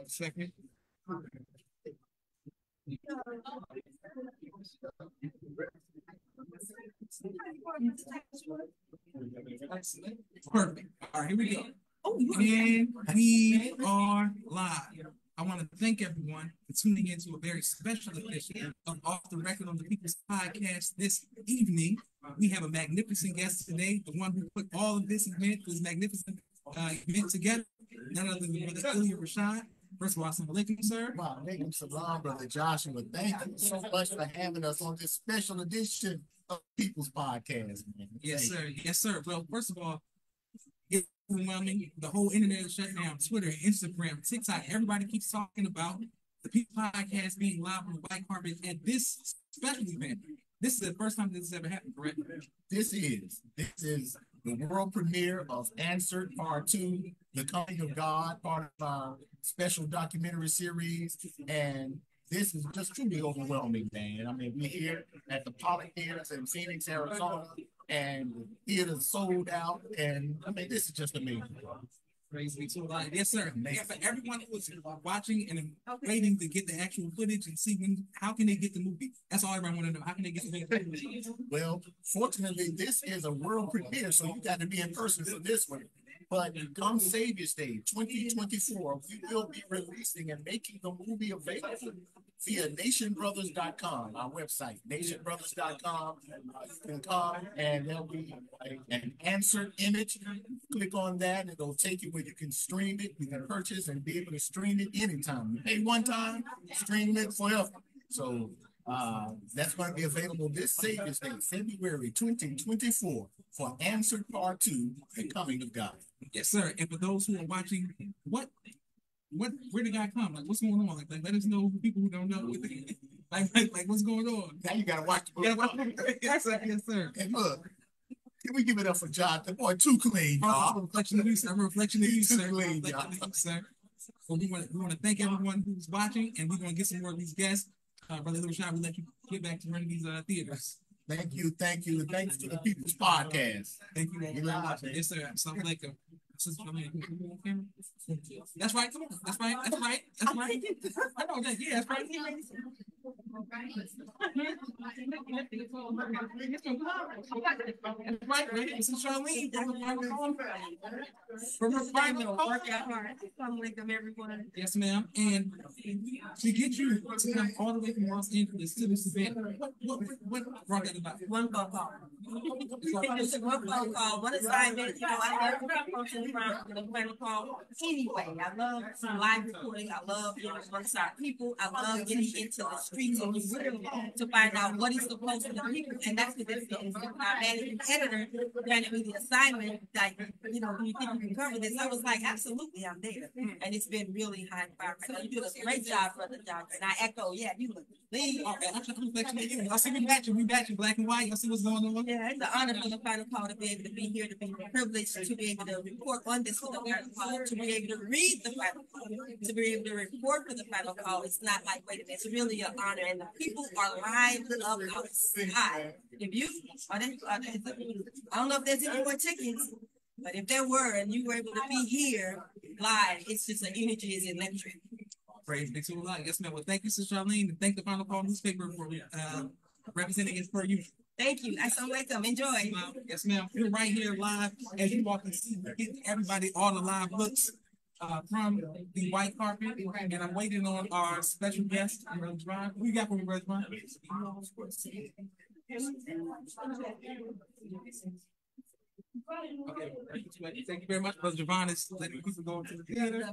Second. Perfect. All right, here we go. And we are live. I want to thank everyone for tuning in to a very special edition of Off the Record on the People's Podcast this evening. We have a magnificent guest today, the one who put all of this magnificent event together, none other than Bro Illia Rashad. First of all, assalamu alaikum, sir. Wow, alaikum salam, Brother Joshua. Thank you so much for having us on this special edition of People's Podcast, man. Yes, sir. Yes, sir. Well, first of all, it's overwhelming. The whole internet is shut down. Twitter, Instagram, TikTok. Everybody keeps talking about the People's Podcast being live on the white carpet at this special event. This is the first time this has ever happened, correct? This is the world premiere of Answered Part 2, The Coming of God, part of our special documentary series. And this is just truly overwhelming, man. I mean, we're here at the Pollock Theaters in Phoenix, Arizona, and the theater's sold out. And I mean, this is just amazing. Praise be to Allah. Yes, sir. Yeah, for everyone who was watching and waiting to get the actual footage and see how can they get the movie? That's all everyone want to know. How can they get the movie? Well, fortunately, this is a world premiere, so you got to be in person for this one. But come Savior's Day 2024, we will be releasing and making the movie available via nationbrothers.com, our website, nationbrothers.com. You can come and there'll be an answered image. Click on that and it'll take you where you can stream it, you can purchase and be able to stream it anytime. You pay one time, stream it forever. So that's going to be available this Savior's Day, February 2024, for Answered Part 2, The Coming of God. Yes, sir. And for those who are watching, where did God come? Like, what's going on? Like let us know, people who don't know. Like what's going on? Now you got to watch the movie. Yes, sir. Yes, sir. And look, can we give it up for John? The boy too clean, y'all. I'm a reflection of you, sir. I'm a reflection of you, sir. Clean, sir. So we want to thank everyone who's watching, and we're going to get some more of these guests. Brother Rashad, we'll let you get back to running these theaters. Thank you. And thanks to the People's Podcast. Thank you very much. Yes, sir. Assalamu alaikum. That's right. Come on. That's right. I know that. Yeah, that's right. That's right. This is Charlene. Everyone. Yes, ma'am. And to get you to come all the way from Los Angeles to this event, what brought that about? One phone call. One phone call. One assignment. You know, I love approaching from the final call. Anyway, I love live recording. I love getting alongside people. I love getting into the streets of the world to find out what is supposed to the people. And that's what this is. My managing editor granted me the assignment that, you know, do you think you can cover this? I was like, absolutely, I'm there. And it's been really high fire. So you did a great job, Brother Johnson. And I echo, yeah, you look clean. Okay, y'all see we matching black and white. Y'all see what's going on? Yeah, it's an honor for the final call to be able to be here, to be privileged to be able to report on this for the final call, to be able to read the final call, to be able to report for the final call. It's not like, wait a minute, it's really an honor. And the people are lined up outside. If you, I don't know if there's any more tickets, but if there were and you were able to be here live, it's just the energy is electric. Praise be to Allah. Yes, ma'am. Well, thank you, Sister Charlene, and thank the Final Call newspaper for representing us per usual. Thank you. Assalamu alaikum. Enjoy. Yes, ma'am. We're right here live as you walk and see, get everybody all the live looks from the white carpet. And I'm waiting on our special guest, Brother Ron. Who you got for me, Brother Ron? Okay, thank you very much. Brother Javon is letting people go into the theater.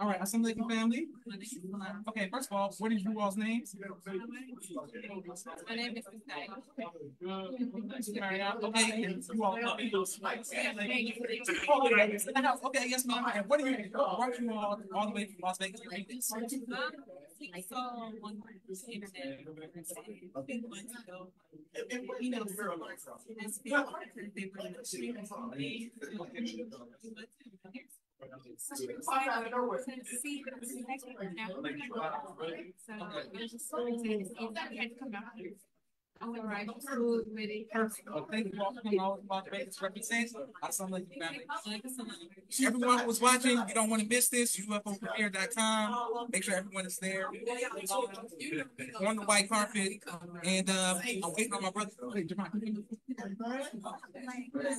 All right, assalamu alaikum, family. Okay, first of all, what is you all's names? My name is Okay, you all okay, yes, ma'am. And what do you brought you all the way from Las Vegas to read this? I saw one internet a few months ago. You know, All right, food ready. Perfect. Well, thank you all for coming all about the Vegas represents. I sound like you family. Everyone who was watching, you don't want to miss this. UFOpremiere.com. Make sure everyone is there on the white carpet. And I'm waiting on my brother. Wait, Javon.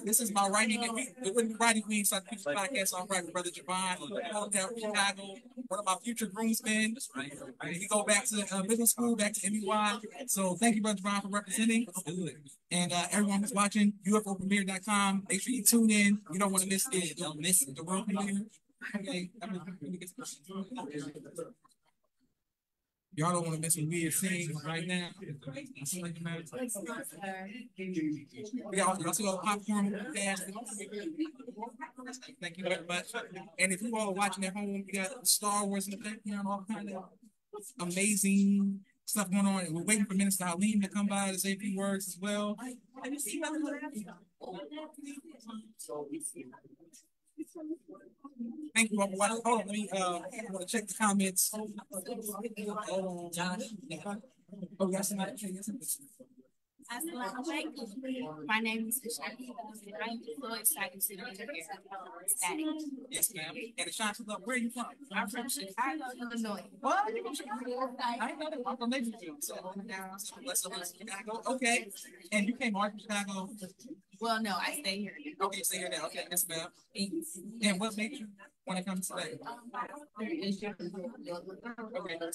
This is my writing. It wouldn't be writing week, so I keep the podcast on right with Brother Javon. Down from Chicago, one of my future groomsmen. He go back to middle school, back to MUI. So thank you, Brother Javon, for representing. And everyone who's watching, UFOpremiere.com. Make sure you tune in. You don't want to miss it. Don't miss the world premiere. Okay. Y'all don't want to miss what we are seeing right now. Y'all see all the popcorn fast. Thank you very much. And if you all are watching at home, you got Star Wars in the background, all kind of amazing stuff going on. We're waiting for Minister Halim to come by to say a few words as well. Thank you all for watching. Hold on, let me I want to check the comments. Hold on, Josh. Oh, yes, my name is Ashaki, and I'm so excited to be here. Ecstatic. Yes, ma'am. And Ashaki, where are you from? I'm from Chicago, Illinois. What? I know that. I'm from Chicago. Chicago. Okay. And you came all from Chicago? Well, no, I stay here. Okay, you stay here now. Okay, yes, ma'am. And what made you want to come today? Okay,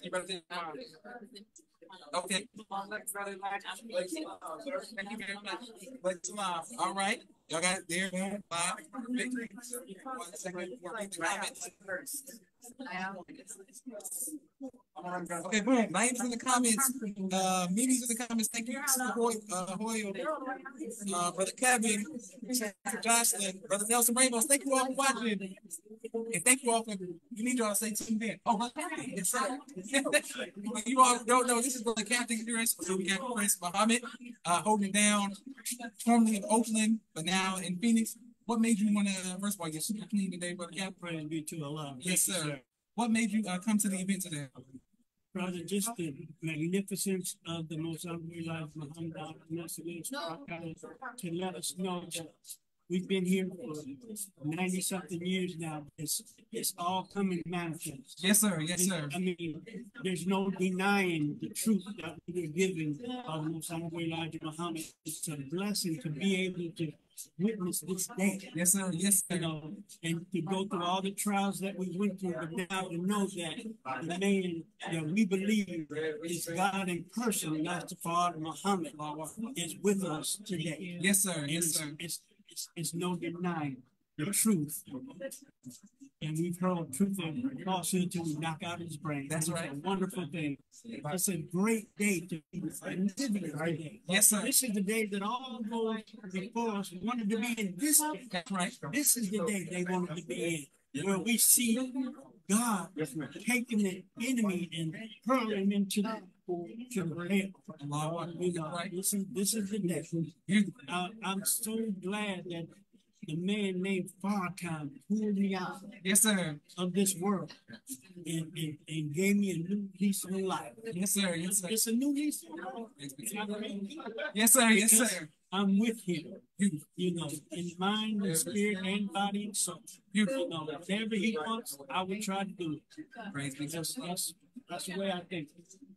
you represent okay. Thank you very much. All right. Y'all got it there. Five. Victory. 1 second. Okay, boom. Names in the comments. Mimi's in the comments. Thank you, Hoyle, Brother Kevin, Jocelyn, Brother Nelson Ramos. Thank you all for watching. And thank you all for, you need y'all to say tuned in. Oh, yes, sir. You all don't know, this is Brother Captain Chris, so we got Chris Muhammad, holding it down, formerly in Oakland, but now in Phoenix. What made you want to, first of all, you're super clean today, Brother Captain? Praise be to Allah. Yes, sir. What made you come to the event today? Brother, just the magnificence of the most unrealized Muhammad to let us know that we've been here for 90-something years now. It's all coming manifest. Yes, sir. Yes, sir. I mean, there's no denying the truth that we were given of the most unrealized Muhammad. It's a blessing to be able to witness this day. Yes, sir. Yes, sir. You know, and to go through all the trials that we went through, but now to know that the man that we believe is God in person, Rastafari Muhammad, is with us today. Yes, sir. Yes, sir. It's no denying the truth. And we've heard truth and falsehood till we knock out his brain. That's right. It's a wonderful thing. It's a great day to be living today. Yes, sir. This is the day that all those before us wanted to be in. This day. That's right. This is the day they wanted to be in, where we see God taking the enemy and hurling him into the hell. You know, this is the day. I'm so glad that the man named Farrakhan pulled me out, yes, sir, of this world and gave me a new lease of life. Yes, sir. Yes, sir. It's a new lease of life. Yes, sir. Yes, sir. I'm with him, you know, in mind and spirit and body and soul. You know, whatever he wants, I will try to do it. That's the way I think.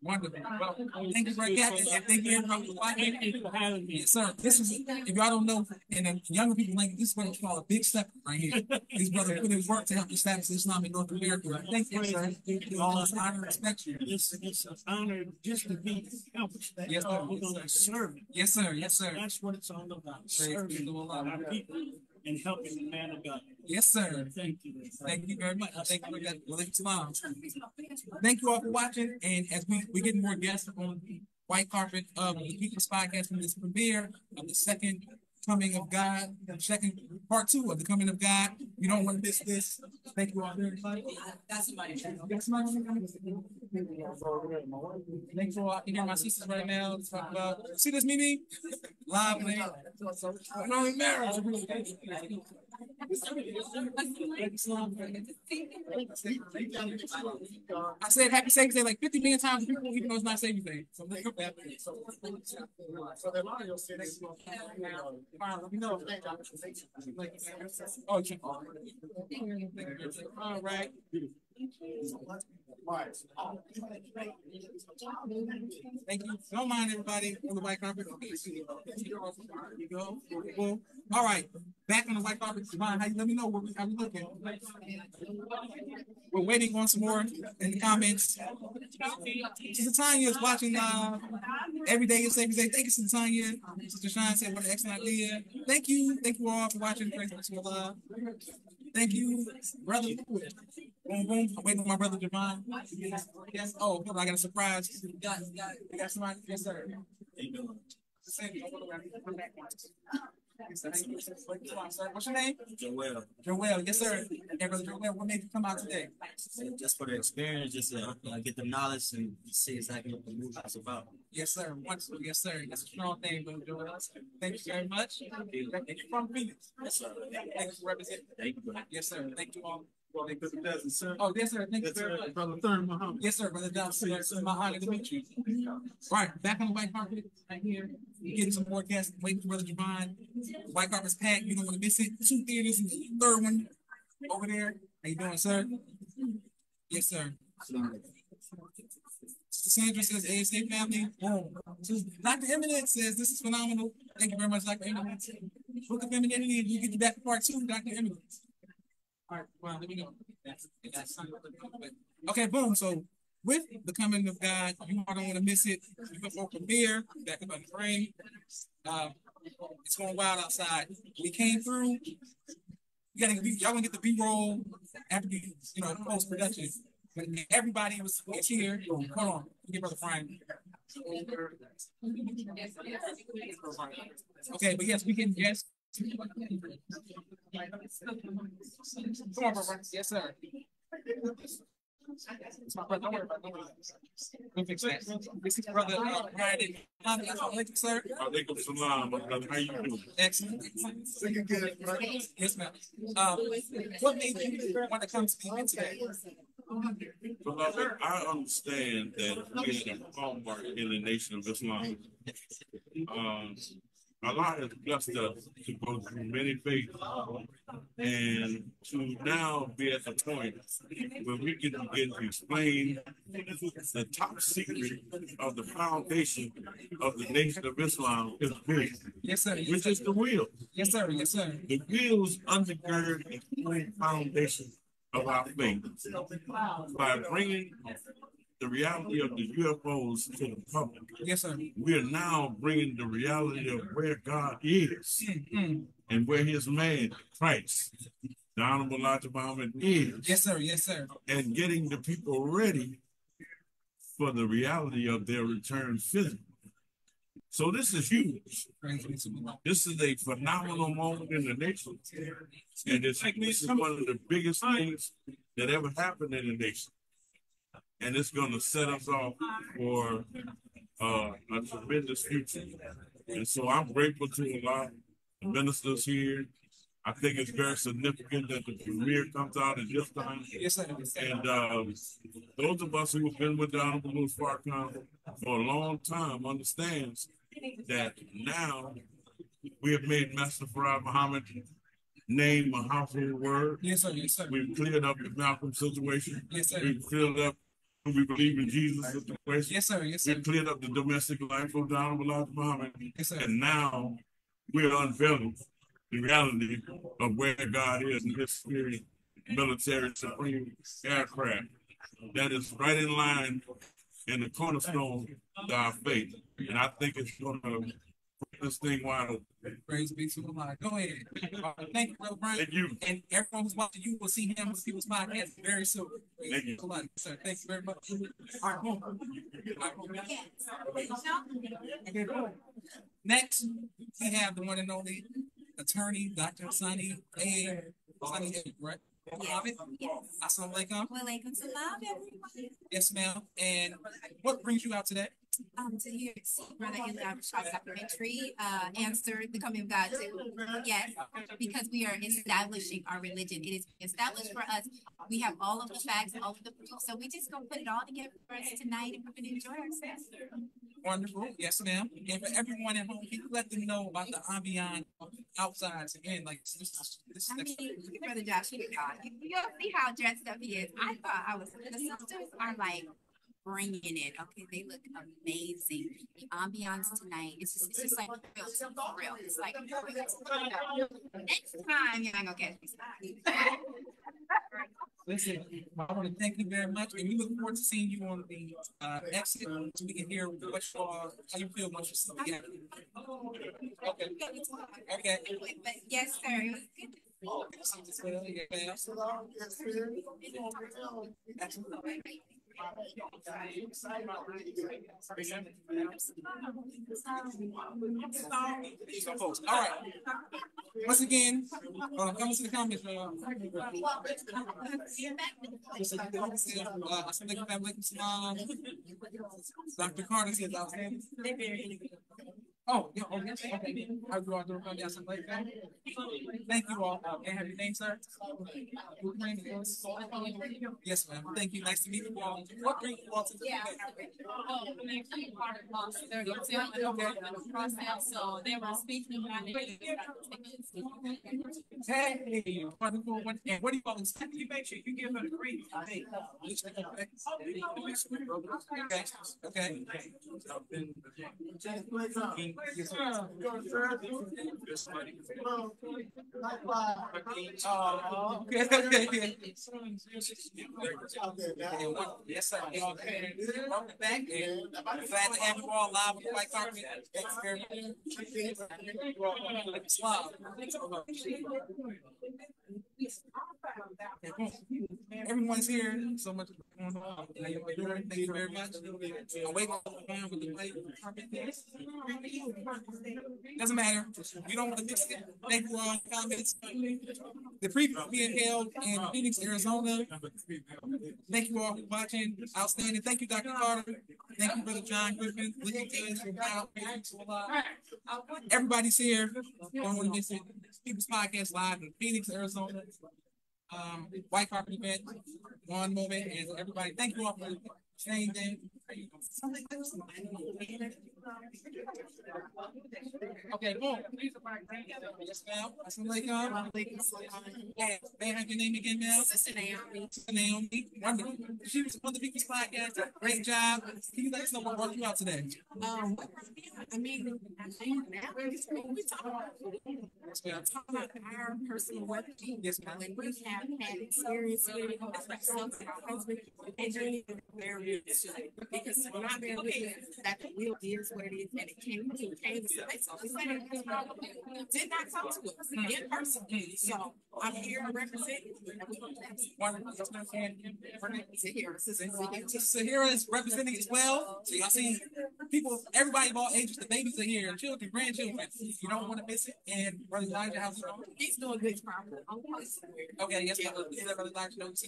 Wonderful. Well, thank you, Brother Captain, and thank you everyone for watching. Thank you for having me. Yes, sir. This is, if y'all don't know, and the younger people like this is what it's called a big step right here. This brother put in work to help establish Islam in North America. Thank you, sir. All us honor and respect you. It's an honor just to be helped. Yes, sir. We're going to serve. Yes, sir. Yes, sir. That's what it's all about. Serving our people and helping the man of God. Yes, sir. Thank you. Thank you very much. Thank you for that. Thank you all for watching. And as we get more guests on the white carpet of the People's Podcast from this premiere of the second coming of God, the second part 2 of the coming of God. You don't want to miss this. Thank you all very much. That's somebody. Thanks for all. You hear my sisters right now. Talk about, see this, Mimi? Live, man. Not only marriage. I said happy Savior's Day like 50 million times, people even know it's not Savior's Day. So let me know. Oh, all right. Thank you. Don't mind everybody on the white carpet. You go. Cool. All right. Back on the white carpet. Javon, how you let me know how we looking? We're waiting on some more in the comments. Sister Tanya is watching every day is Savior's Day. Thank you, Sister Tanya. Sister Sean said, what an excellent idea. Thank you. Thank you all for watching. Thank you, brother. Boom, boom. I'm waiting on my brother Javon. Yes. Oh, hold on. I got a surprise. You got somebody? Yes, sir. What's your name? Joel. Joel, yes, sir. Hey, brother Joel, what made you come out today? Just for the experience, just to get the knowledge and see exactly what the movie is about. Yes, sir. Wonderful. Yes, sir. That's a strong thing, brother Joel. Thank you very much. Thank you from Phoenix. Yes, sir. Thank you for representing. Thank you. Yes, sir. Thank you all. Oh, yes, sir. Thank you very much. Brother Thurman Muhammad. Yes, sir. Brother Johnson. It's my honor to meet you. All right, back on the white carpet right here. We're getting some more guests. Waiting for Brother Javon. The white carpet's packed. You don't want to miss it. 2 theaters and the third one over there. How you doing, sir? Yes, sir. Sandra says, ASA family. Dr. Eminent says, this is phenomenal. Thank you very much, Dr. Eminent. Book of Femininity, and you get you back to part 2, Dr. Eminent. All right, well, let me know. Okay, boom. So, with the coming of God, you all don't want to miss it. You can go from here, back up on the frame. It's going wild outside. We came through. Y'all gonna get the B-roll after post production. But everybody was here. Hold on, get Brother Brian. Okay, but yes, we can guess. Come on, brother. Yes, sir. It's my brother. Don't worry about it. We'll fix that. This is brother Brian. Thank you, sir. Alaikum salam, brother. How you doing? Excellent. Yes, ma'am. What made you want to come to the event today? Beloved, I understand that we are a hallmark in the Nation of Islam. Allah has blessed us to go through many faiths and to now be at the point where we can begin to explain the top secret of the foundation of the Nation of Islam is big. Yes, sir. Which is the will. Yes, sir. Yes, sir. The wheels undergird the whole foundation of our faith by bringing the reality of the UFOs to the public. Yes, sir. We are now bringing the reality of where God is and where his man, Christ, the Honorable Elijah Muhammad, is. Yes, sir. Yes, sir. And getting the people ready for the reality of their return physically. So this is huge. This is a phenomenal moment in the nation. And this is one of the biggest things that ever happened in the nation. And it's going to set us off for a tremendous future. And so I'm grateful to a lot of ministers here. I think it's very significant that the premiere comes out at this time. Yes, sir. And those of us who have been with the Honorable Louis Farrakhan for a long time understands that now we have made Master Farad Muhammad name a household word. Yes, sir. Yes, sir. We've cleared up the Malcolm situation. Yes, sir. We've cleared up we believe in Jesus situation. Yes, sir. Yes, sir. We've cleared up the domestic life of the Honorable Elijah Muhammad. Yes, sir. And now we're unveiling the reality of where God is in his spirit, military supreme aircraft. That is right in line in the cornerstone of our faith. And I think it's going to break this thing wide open. Praise be to Allah. Go ahead. Thank you, Brother Brian. Thank you. And everyone who's watching, you will see him with people's podcast very soon. Thank you. Sir, thank you very much. All right, boom. Okay, boom. Next, we have the one and only attorney, Dr. Sonny A. Sonny A, right? Yes. Yes. Assalamu alaikum. Walaikum salam, everyone. Yes, ma'am. And what brings you out today? To hear Brother Illia Rashad's documentary, answer the coming of God too. Yes, because we are establishing our religion. It is established for us. We have all of the facts, all of the proof. So we just gonna put it all together for us tonight and we're gonna enjoy ourselves. Wonderful. Yes, ma'am. And for everyone at home, can you let them know about the ambiance outside? Again, like this I mean, Brother Josh, you'll see how dressed up he is. I thought I was, the sisters are like bringing it. Okay, they look amazing. The ambiance tonight, it's just like real. It's like real. Next time, you're not gonna catch me. Listen, I want to thank you very much, and we look forward to seeing you on the exit so we can hear what you are, how you feel once you're yeah. Okay. Okay. But yes, sir. It was good. All right. Once again, coming to the comments. Dr. Carter says outstanding. Oh, yeah, okay. How do I do it? Thank you all. Can I have your name, sir? Yes, ma'am. Thank you. Nice to meet you all. What brings you all to the Process, so they were speaking about it. Hey, wonderful. And what do you all expect? You make sure you give her the green. Okay. Yes, sir. Okay. Yes, sir. Welcome back. Glad to have you all live with the White Carpet. Thanks very much. Everyone's here. So much going on. Thank you very much. I'm waiting on with the White Carpet. Doesn't matter. You don't want to miss it. Thank you all. Comments. The preview being held in Phoenix, Arizona. Thank you all for watching. Outstanding. Thank you, Dr. Carter. Thank you, Brother John Griffin. Everybody's here. Don't want to miss it. People's Podcast live in Phoenix, Arizona. White Carpet event. One moment, and everybody, thank you all for staying there. Okay, boom. Yes, ma'am. Assalamualaikum. May I have your name again, ma'am? Sister Naomi. Naomi. Wonderful. She was on the People's Podcast. Great job. Can you let us know what brought you out today? I mean, we talk about our personal work. Yes, ma'am. When we have had experience with it, it's like something our husband and Junior bear witness to it. Because when I bear witness that the will is what it is, and it came to us. So we said it did not come to us in person. So I'm here to represent Sahira is representing as well. So y'all see people, everybody of all ages, the babies are here, children, grandchildren. You don't want to miss it. And Brother Elijah, how's it going? He's doing good. Okay, yes, Brother Elijah, know you as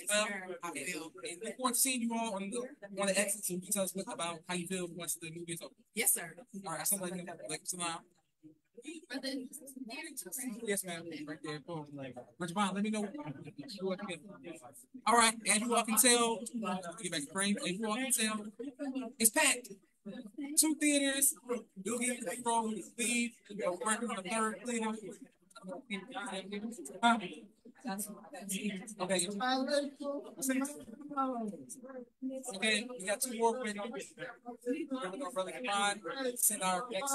well. I feel. And look forward to seeing you all on the exit. So you can tell us about how you feel once the movie is over. Yes, sir. All right, something like salam. Yes, ma'am. Right there. Boom. Rich Bond, let me know. All right, as you all can tell, get back to frame. As you all can tell, it's packed. 2 theaters. You'll get the Bro Leave. Working on the 3rd theater. Okay. Okay, we got 2 more with Brother Khan. Send our next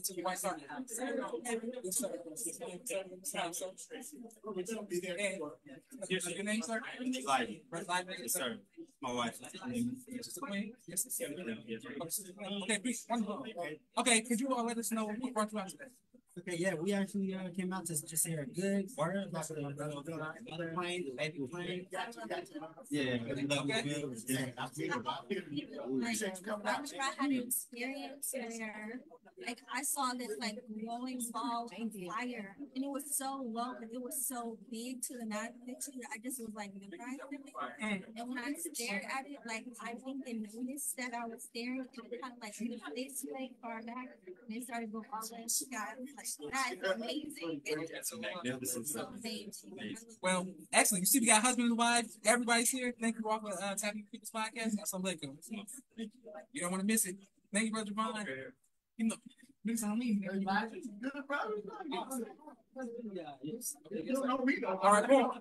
to the White Carpet. Yes, sir. Your name, sir? Live. Yes, sir. My wife. Yes, sir. Okay, please. Okay, could you all let us know what brought you out today? Okay, yeah, we actually came out to just hear a good word about the plane, the baby plane. Yeah, we love the bills. Like, I had an experience where, like, I saw this like glowing ball of fire, and it was so low, but it was so big to the non-picture that I just was like memorizing it. And when I stared at it, like I think they noticed that I was staring, and it kind of like moved this way far back, and they started going all the way to the sky. I was like, that's amazing. So amazing. Well, excellent. You see, we got husband and wife. Everybody's here. Thank you all for tapping people's podcast. Assalamualaikum. You don't want to miss it. Thank you, Brother Javon. You know, this on me. All right, cool.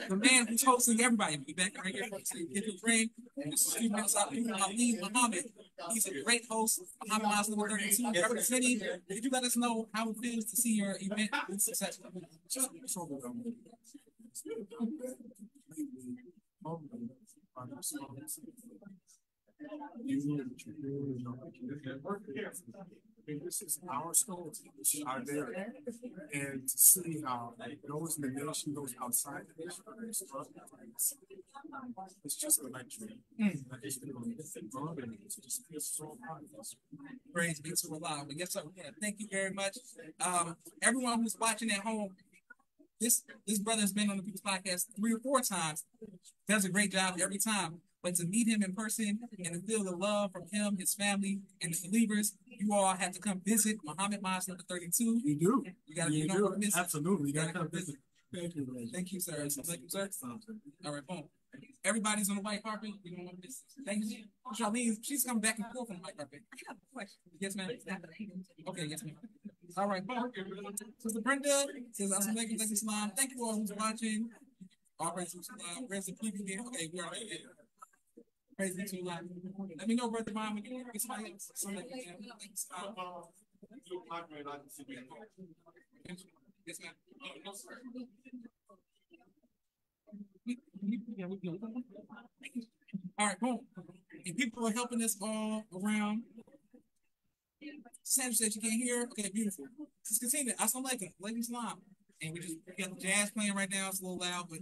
The man who's hosting everybody will be back right here. Get your brain. This is Steve Muhammad. He's a great host. Muhammad House number 32. Representing. Could you let us know how it feels to see your event be successful? This is our story, this is our day, and to see how those in the nation, those outside the nation, it's just electric. Praise be to Allah. But yes, sir. Yeah, thank you very much. Everyone who's watching at home, this brother's been on the People's Podcast 3 or 4 times. Does a great job every time. But to meet him in person and to feel the love from him, his family, and the believers, you all have to come visit Muhammad Mosque number 32. You do. You got to visit. Absolutely. You got to come visit. Thank you, sir. Thank you, sir. All right, boom. Everybody's on the white carpet. We don't want to miss. Thank you. Charlene, she's coming back and forth on the white carpet. I have a question. Yes, ma'am. Okay, yes, ma'am. All right, boom. Sister Brenda says, Assalamualaikum, Islam. Thank you all who's watching. All praise to Allah. Where's the people here? Okay, we're all right here. Praise be to Allah. Let me know, Brother Mom, when you get somebody else. Yes, ma'am. All right, boom. And people are helping us all around. Sandra said you can't hear. Okay, beautiful. Let's continue. Assalamualaikum. Alaikum salam. And we got the jazz playing right now. It's a little loud, but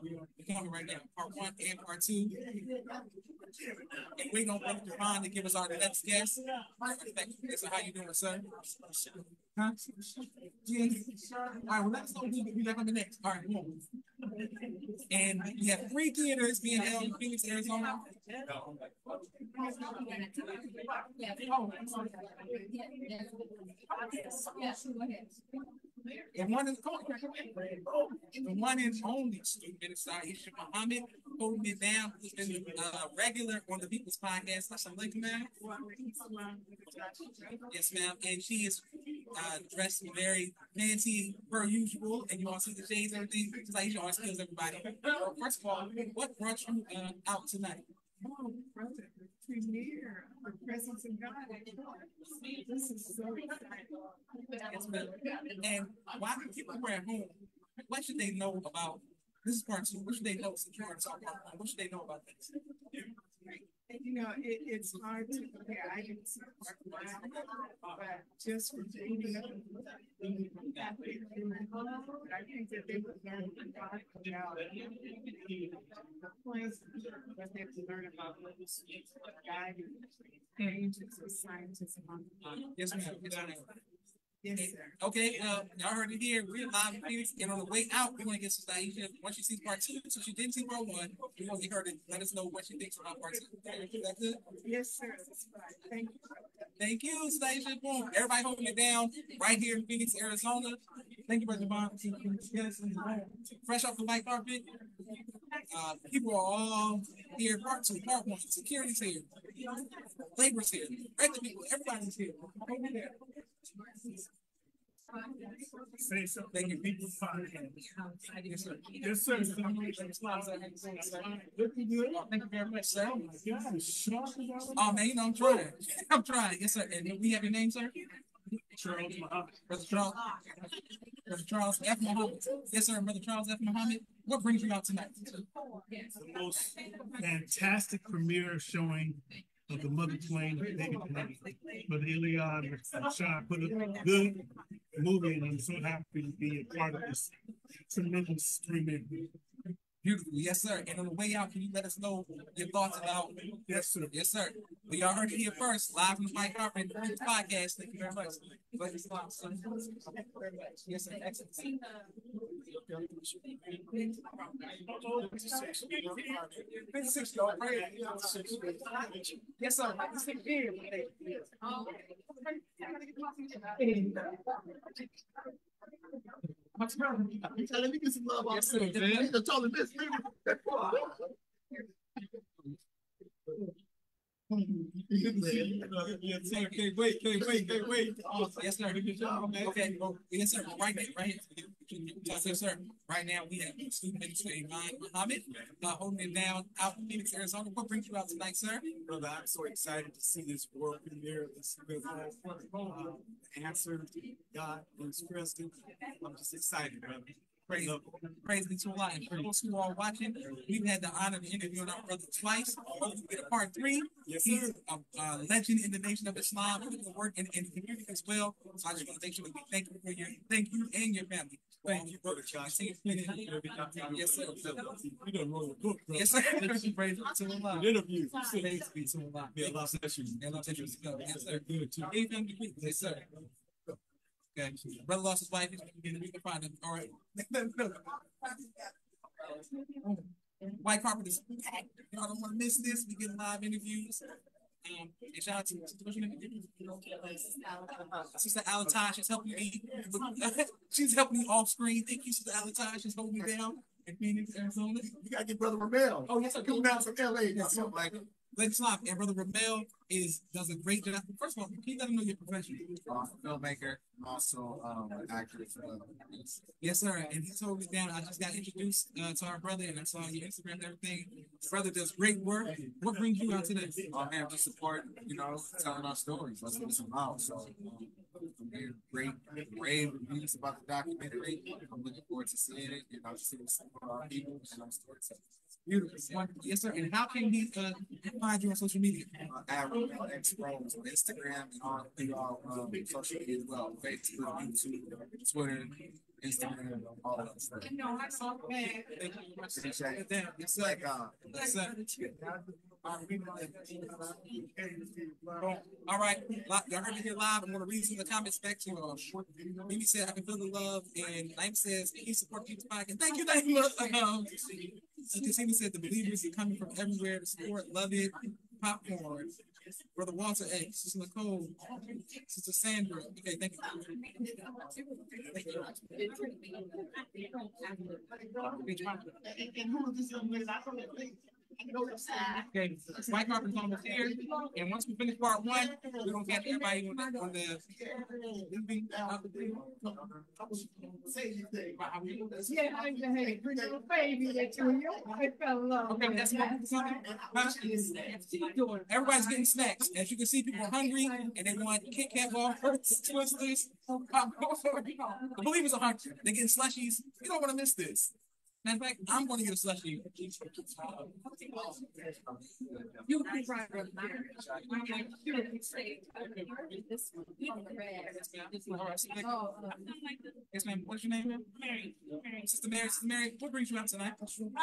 we're coming right now. Part 1 and part 2. And waiting on Brother Javon to give us our next guest. So how you doing, sir? Huh? Yeah. All right, well, let's know who's back on the next. All right, come on. And we have 3 theaters being held in Phoenix, Arizona. And one is the one and only student minister Aisha Muhammad holding it down, who's been regular on the People's Podcast. Assalamualaikum, ma'am. Yes, ma'am. And she is dressed very fancy per usual, and you all see the shades and everything. Just like she always kills everybody. First of all, what brought you out tonight? Oh, brother, the premiere, the presence of God. This is so exciting. And why do people who are at home, what should they know about this is part 2? What should they know since you are part 1? What should they know about this? You know, it's hard to compare. I didn't see part 1, but just for reading up, but I think that they would learn about the points that they have to learn about guiding agents or scientists among them. Yes, ma'am. Yes, ma'am. Yes, sir. Okay, y'all heard it here. We're live in Phoenix, and on the way out, we're going to get Sister Aisha. Once she sees part 2, so she didn't see part 1, we're going to get her to let us know what she thinks about part 2. Is that good? Yes, sir. That's right. Thank you. Thank you, Sister Aisha. Boom. Everybody holding it down right here in Phoenix, Arizona. Thank you, Brother Bond. Yes, fresh off the white carpet. People are all here. Part 2, part 1. Security's here. Labor's here. Regular people. Everybody's here. Over there. Say something to people. Yes, sir. Yes, sir. Thank you very much, sir. Oh, man, you know, I'm trying. I'm trying. Yes, sir. And we have your name, sir? Charles Muhammad. Brother Charles. Brother Charles F. Muhammad. Yes, sir. Brother Charles F. Muhammad. What brings you out tonight? The most fantastic premiere showing of the mother plane of David Connecticut. Brother Illia Rashad put it good. movie, and I'm so happy to be a part of this tremendous premiere. Beautiful, yes, sir. And on the way out, can you let us know your thoughts about? Yes, sir. Yes, sir. Well, y'all heard it here first, live from the Mike Carpet podcast. Thank you very much. Yes, sir. Excellent. Yes, sir. Let me get some love off. Yes, sir. I told him this. Yes, sir. Can't wait. Yes, sir. Okay. Yes, sir. Right here. Yes, sir. Right now, we have student administrator Iman Muhammad holding it down out in Phoenix, Arizona. What brings you out tonight, sir? Brother, I'm so excited to see this world premiere of this answer. God is present. I'm just excited, brother. Praise be to Allah. And for those who are watching, we've had the honor of interviewing our brother twice. Hope we get a part 3. Yes, He's a legend in the Nation of Islam, putting the work in the community as well. So I just want to make sure that we thank you and your family. Thank you, brother Josh. Yes, sir. You done wrote a book, bro. Yes, sir. Praise be to Allah. Interview. Praise be to Allah. May Allah bless you. Yes, sir. Yes, sir. Okay. Brother lost his wife. We can find him. All right. White Carpet is packed. Y'all don't want to miss this. We get live interviews. And shout out to Sister Alatai. She's helping me. She's helping me off screen. Thank you, Sister Alatai. She's holding me down in Phoenix, Arizona. You gotta get Brother Ramel. Oh, yes, sir. Coming down from LA. Yes, sir. Let's stop. And Brother Ramel does a great job. First of all, can you let him know your profession? Filmmaker, also an actor. Yes, sir. And he told me down. I just got introduced to our brother, and I saw your Instagram and everything. His brother does great work. What brings you out today? Oh man, we support, telling our stories. That's what it's about. So, great rave reviews about the documentary. I'm looking forward to seeing it. See the support our people and our stories. Beautiful. Yes, sir. And how can we find you on social media? At Exposed on Instagram and on social media as well. Facebook, YouTube, Twitter, Instagram, all of that stuff. Yes, sir. Yes, sir. All right, y'all heard me here live. I'm going to read some of the comments back to you. Mimi said, I can feel the love. And Naim says, please support People's Podcast. Thank you, Naim. Christina said, the believers are coming from everywhere to support. Love it. Popcorn. Brother Walter X. Sister Nicole. Sister Sandra. Okay, thank you. Okay, White Carpet's almost here, and once we finish part 1, we're gonna get everybody on the moving. Okay, that's what everybody's getting snacks. As you can see, people are hungry and they want Kit Kat bars, Twisters. The believers are hungry. They're getting slushies. You don't want to miss this. Matter of fact, I'm going to get a slushie. You can try to Yes, ma'am. What's your name, ma'am? Mary. Sister Mary. Sister Mary, what brings you out tonight? Listen,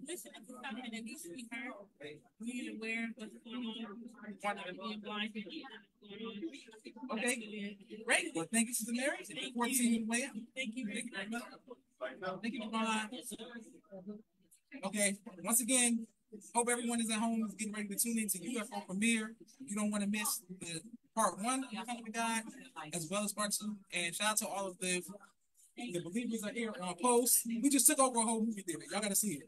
it's something that needs to be heard. Being aware of what's going on. Being blind to what's going on. Okay. Great. Well, thank you, Sister Mary. Thank you. Thank you very much. Thank you, Devon. Okay, once again, hope everyone is at home is getting ready to tune into UFO premiere. You don't want to miss the part 1 of Coming to God, as well as part 2. And shout out to all of the believers are here on post. We just took over a whole movie theater. Y'all gotta see it.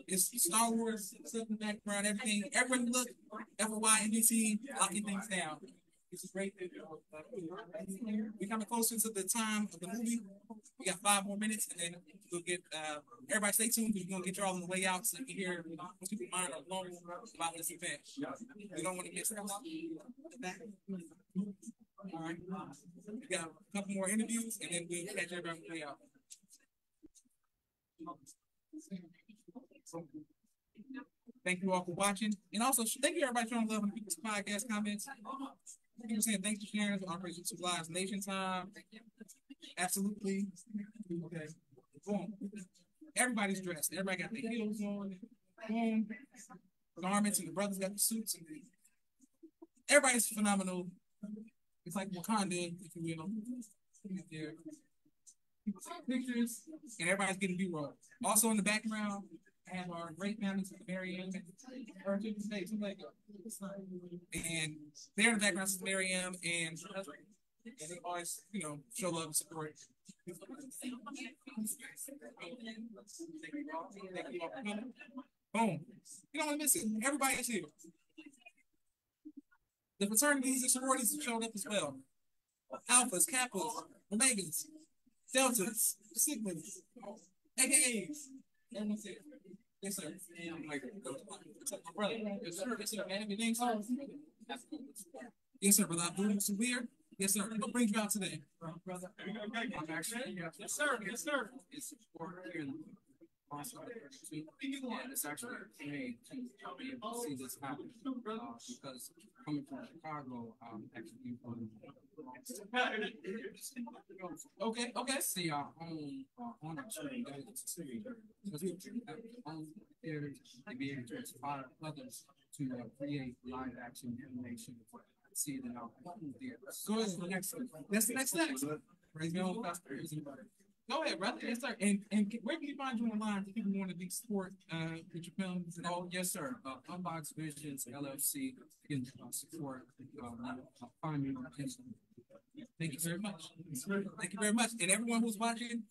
It's Star Wars stuff in the background, everything. Everyone look, FOY, NBC, locking things down. This is great. We're coming closer to the time of the movie. We got 5 more minutes, and then we'll get everybody stay tuned because we're gonna get y'all on the way out so you can hear most people's mind are blown about this event. We don't want to miss that. All right. We got a couple more interviews, and then we'll catch everybody on the way out. Thank you all for watching, and also thank you everybody for showing love in the People's Podcast comments. People saying thanks for sharing Operation Supplies Nation Time. Absolutely. Okay. Boom. Everybody's dressed. Everybody got their heels on. Boom. Garments, and the brothers got the suits. And everybody's phenomenal. It's like Wakanda, if you will. There. People take pictures, and everybody's getting B-roll. Also in the background, I have our great families at the very end. And they're in the background, Sister Miriam, and they always, show love and support. Boom. You don't want to miss it. Everybody is here. The fraternities and sororities have showed up as well. Alphas, Kappas, Omegas, Deltas, Sigmas, AKAs. Everyone's here. Yes, sir. Brother. Yes, sir. Yes, sir. Man, your name, sir? Yes, sir, brother. Abdul Severe. Yes, sir. What brings you out today? Brother. I'm actually, yes, sir. Yes, sir. It's support here in also, and it's actually made to be able to see this happen because coming from Chicago, actually from okay. See our own honor because we have own theater to be able to inspire others to create live action animation. See it in our own theater. Go ahead. That's the next step. Praise God. Go ahead, brother. Yes, sir. And where can you find you online if people want to be support with your films? Oh, yes, sir. Unbox Visions LLC. You can support. Find me on Instagram. Thank you very much. Thank you very much. And everyone who's watching,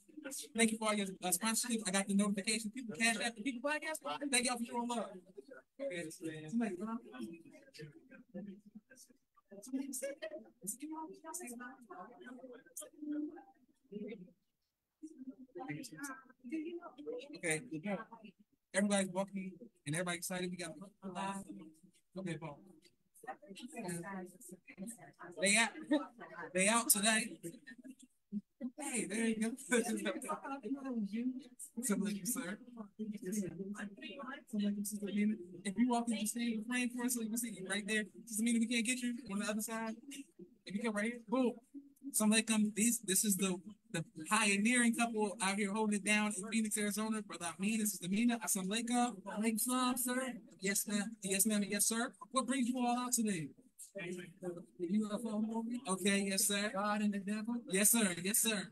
thank you for all your sponsorship. I got the notification. People cash out the people podcast. Thank y'all for showing love. Okay. Everybody's walking and everybody excited. We got okay, Paul. They out today. Hey, there you go. Something like you, sir. If you walk in, just stand frame for us so you can see you right there. Does it mean we can't get you on the other side? If you come right here, boom. Somebody come. This is the pioneering couple out here holding it down in Phoenix, Arizona. Brother Amin, this is the Mina. Assalamu alaikum. Alaikum salam, sir. Yes, ma'am. Yes, ma'am. Yes, sir. What brings you all out today? The UFO movie. Okay, yes, sir. God and the devil. Yes, sir. Yes, sir.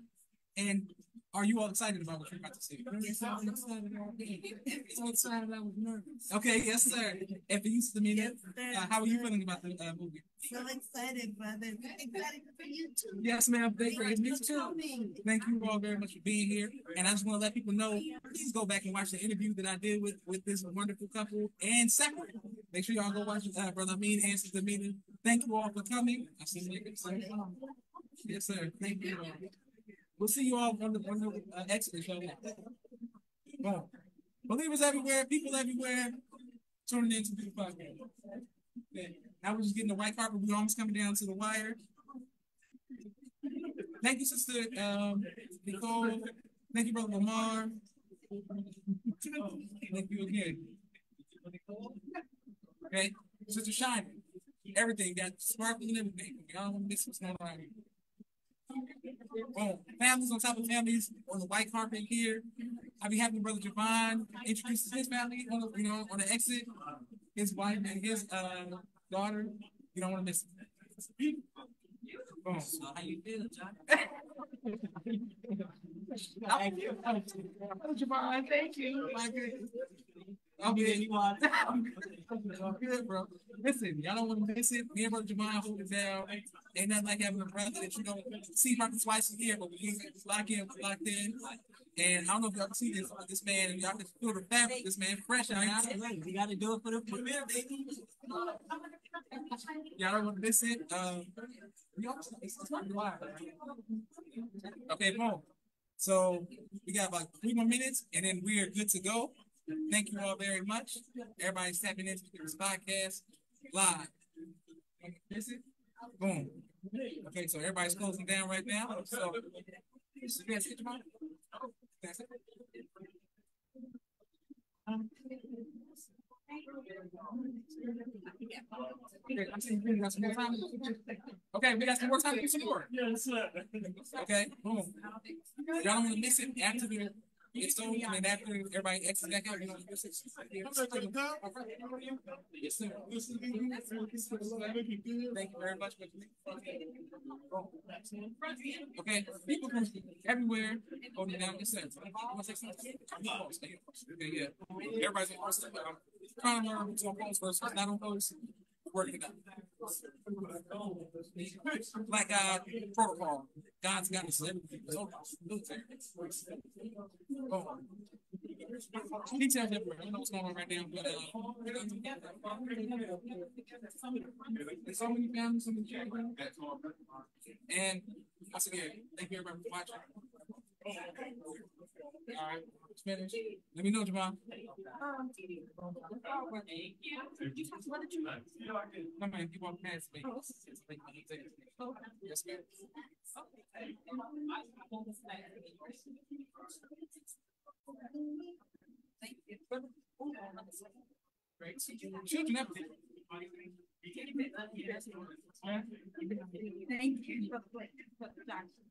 And are you all excited about what you're about to see? Yes, I'm excited. So excited, I was nervous. Okay, yes, sir. And for you, Samina, how are you feeling about the movie? So excited, brother. Excited for you too. Yes, ma'am. Thank you too. Thank you all very much for being here. And I just want to let people know, please go back and watch the interview that I did with this wonderful couple. And separate, make sure y'all go watch Brother Amin and Sister Amina. Thank you all for coming. I see you. Yes, sir. Thank you. We'll see you all on the exit show. Well, believers everywhere, people everywhere, tuning into the podcast. Okay. Now we're just getting the white carpet. We're almost coming down to the wire. Thank you, Sister Nicole. Thank you, Brother Lamar. Thank you again. Okay, Sister Shiny. Everything got sparkling and everything. Y'all don't miss what's going on here. Families on top of families on the white carpet here. I'll be having Brother Javon introduce his family on the, on the exit. His wife and his daughter. You don't want to miss it. Boom. How you feeling, John? Thank you. Javon, thank you. I'm good, bro. Listen, y'all don't want to miss it. Me and Brother Javon hold it down. Ain't nothing like having a brother that you don't see probably twice a year, but we locked in. And I don't know if y'all can see this man, and y'all can feel the fabric. This man fresh out here. We got to do it for the baby. Y'all don't want to miss it. Okay, boom. So we got about 3 more minutes, and then we are good to go. Thank you all very much. Everybody's tapping into this podcast live. Miss it? Boom. Okay, so everybody's closing down right now. So, you guys get your mind? That's it. Okay, I'm saying you got some more time. Okay, we got some more time to do some more. Okay, boom. Y'all don't want to miss it after it's over, and then after everybody exits back out, you know, yes, sir. Thank you very much. Okay, people from everywhere holding down this set. Okay, yeah. Everybody's on post. Trying to learn who's on post versus who's not on post. Working it out. Like protocol. God's got us everything. Details everywhere. I don't know what's going on right now, but there's so many families, so many children. And once again, thank you everybody for watching. All right, finish. Let me know, Jamal. No, man, you walk past me. Yes, ma'am. Children, everything. Thank you.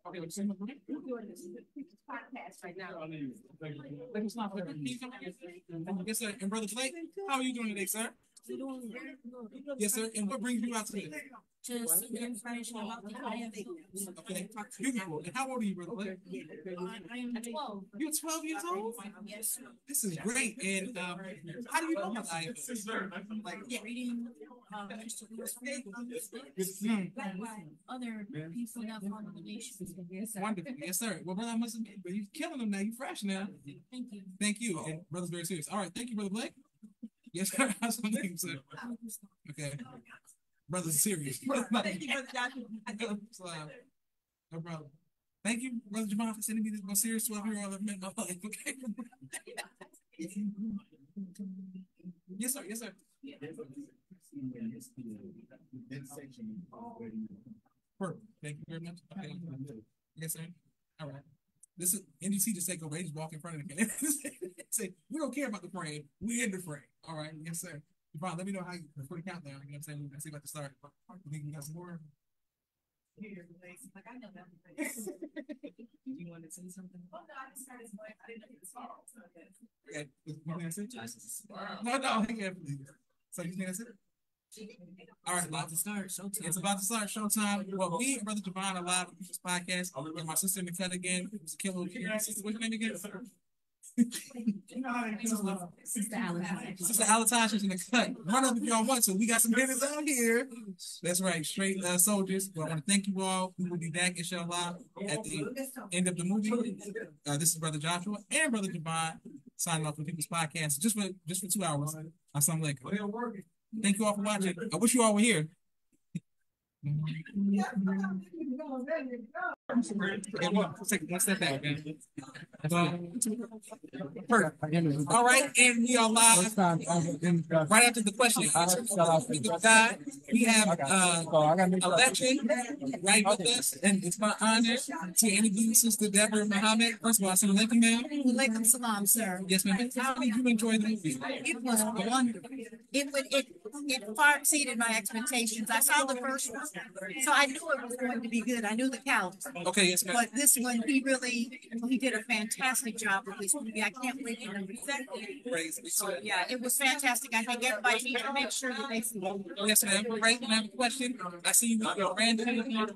Okay, let's see. Podcast right now. Yes, sir. And Brother Blake, how are you doing today, sir? Yes, sir. And what brings you out today? Just information about the IFA. Okay. Beautiful. And how old are you, Brother Blake? I am 12. You're 12 years old? Yes, sir. This is great. And how do you know about IFA? Like reading Mr. Lewis other people that follow the nation. Wonderful. Yes, sir. Well, brother, I must admit, but you're killing them now. You're fresh now. Thank you. Thank you. And brother's very serious. All right. Thank you, Brother Blake. Yes, sir. How's some things, sir? Okay. Brother's serious. Thank you, Brother Joshua. No problem. Thank you, Brother Jamal, for sending me this most serious 12-year-old I've met in my life. Okay. Yes, sir. Yes, sir. Perfect. Thank you very much. Okay. Yes, sir. All right. This is NDC just take over. They just walk in front of the camera. Say, we don't care about the frame. We're in the frame. All right. Yes, sir. Ron, let me know how you before the countdown. You know what I'm saying? Let's see about to start. You think we got some more? Like I know that. You want to say something? Oh no, I just started. I didn't know it was fall. Okay. You think that's it? No. I can't. So you think that's it? All right, about to start. Showtime. It's about to start. Showtime. Well, me and Brother Javon are live on this podcast. And my sister in the cut again. What's your name again? Sister Allentown. Sister Allentown, she's in the cut. Run up if y'all want to. We got some hitters out here. That's right, straight soldiers. Well, I want to thank you all. We will be back, inshallah, at the end of the movie. This is Brother Joshua and Brother Javon signing off from People's Podcast just for 2 hours. Assalamu alaikum. Thank you all for watching. I wish you all were here. Take one step back, man. All right, and we are live right after the question. We have a veteran right with us, and it's my honor to introduce Sister Deborah Muhammad. First of all, assalamu alaikum, ma'am. Walaikum salam, sir. Yes, ma'am. How did you enjoy the movie? It was wonderful. It far exceeded my expectations. I saw the first one, so I knew it was going to be good. I knew the caliber. Okay, yes, ma'am. But this one, he did a fantastic job with this movie. I can't wait for him to So yeah, it was fantastic. I think everybody needs to make sure that they see it. Yes, ma'am. Right, I have a question. I see you with your grandchildren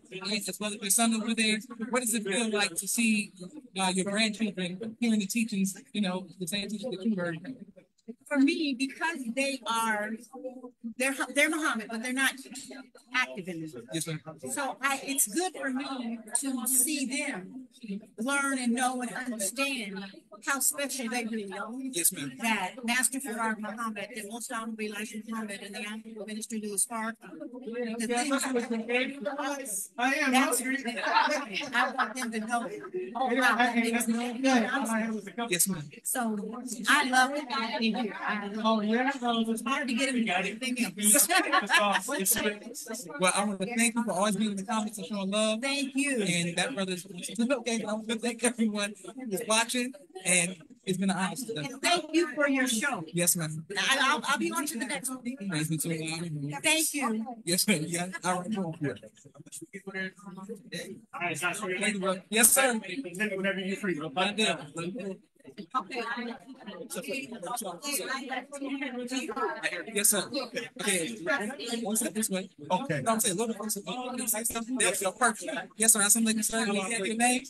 as well as your son over there. What does it feel like to see your grandchildren hearing the teachings, the same teachings that you heard? For me, because they're Muhammad, but they're not active in this. Yes, ma'am. So it's good for me to see them learn and know and understand how special they really are. Yes, ma'am. That Master Farrar Muhammad, the Most Honorable Elijah Muhammad, and the Honorable Minister Louis Farrakhan, the things I want them to know about that makes me Yes, ma'am. So I love it. It's hard to get him anything else. Well, I want to thank you for always being in the comments and showing love. Thank you. And that brother's okay. I want to thank everyone who's watching. And It's been an honor. And thank you for your show. Yes, ma'am. I'll be on to the next one. Praise be to God. Thank you. Yes, ma'am. Yeah. All right. Cool. Yeah. All right, guys, so Thank you, bro. Yes, sir. whenever you're free. Right there. Okay. Yes, sir. Okay. One step this way. Okay. No, I'm saying a little bit. That's your perfect. Yes, sir. Something like sir. Can you have your name?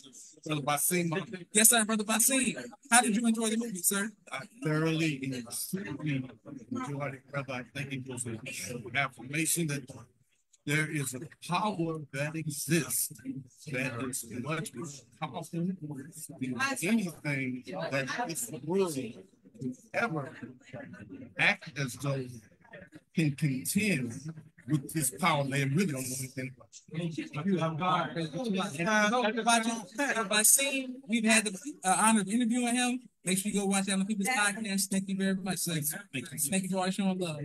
Brother Basim, Yes, sir. Brother Basim. How did you enjoy the movie, sir? I thoroughly and extremely enjoyed it, brother. I think it was an affirmation that there is a power that exists that is much more powerful than anything that this world could ever act as though can contend with this power. They really don't know anything about By seeing we've had the honor of interviewing him. Make sure you go watch Other People's Podcast. Thank you very much, sir. Thank you for always showing love.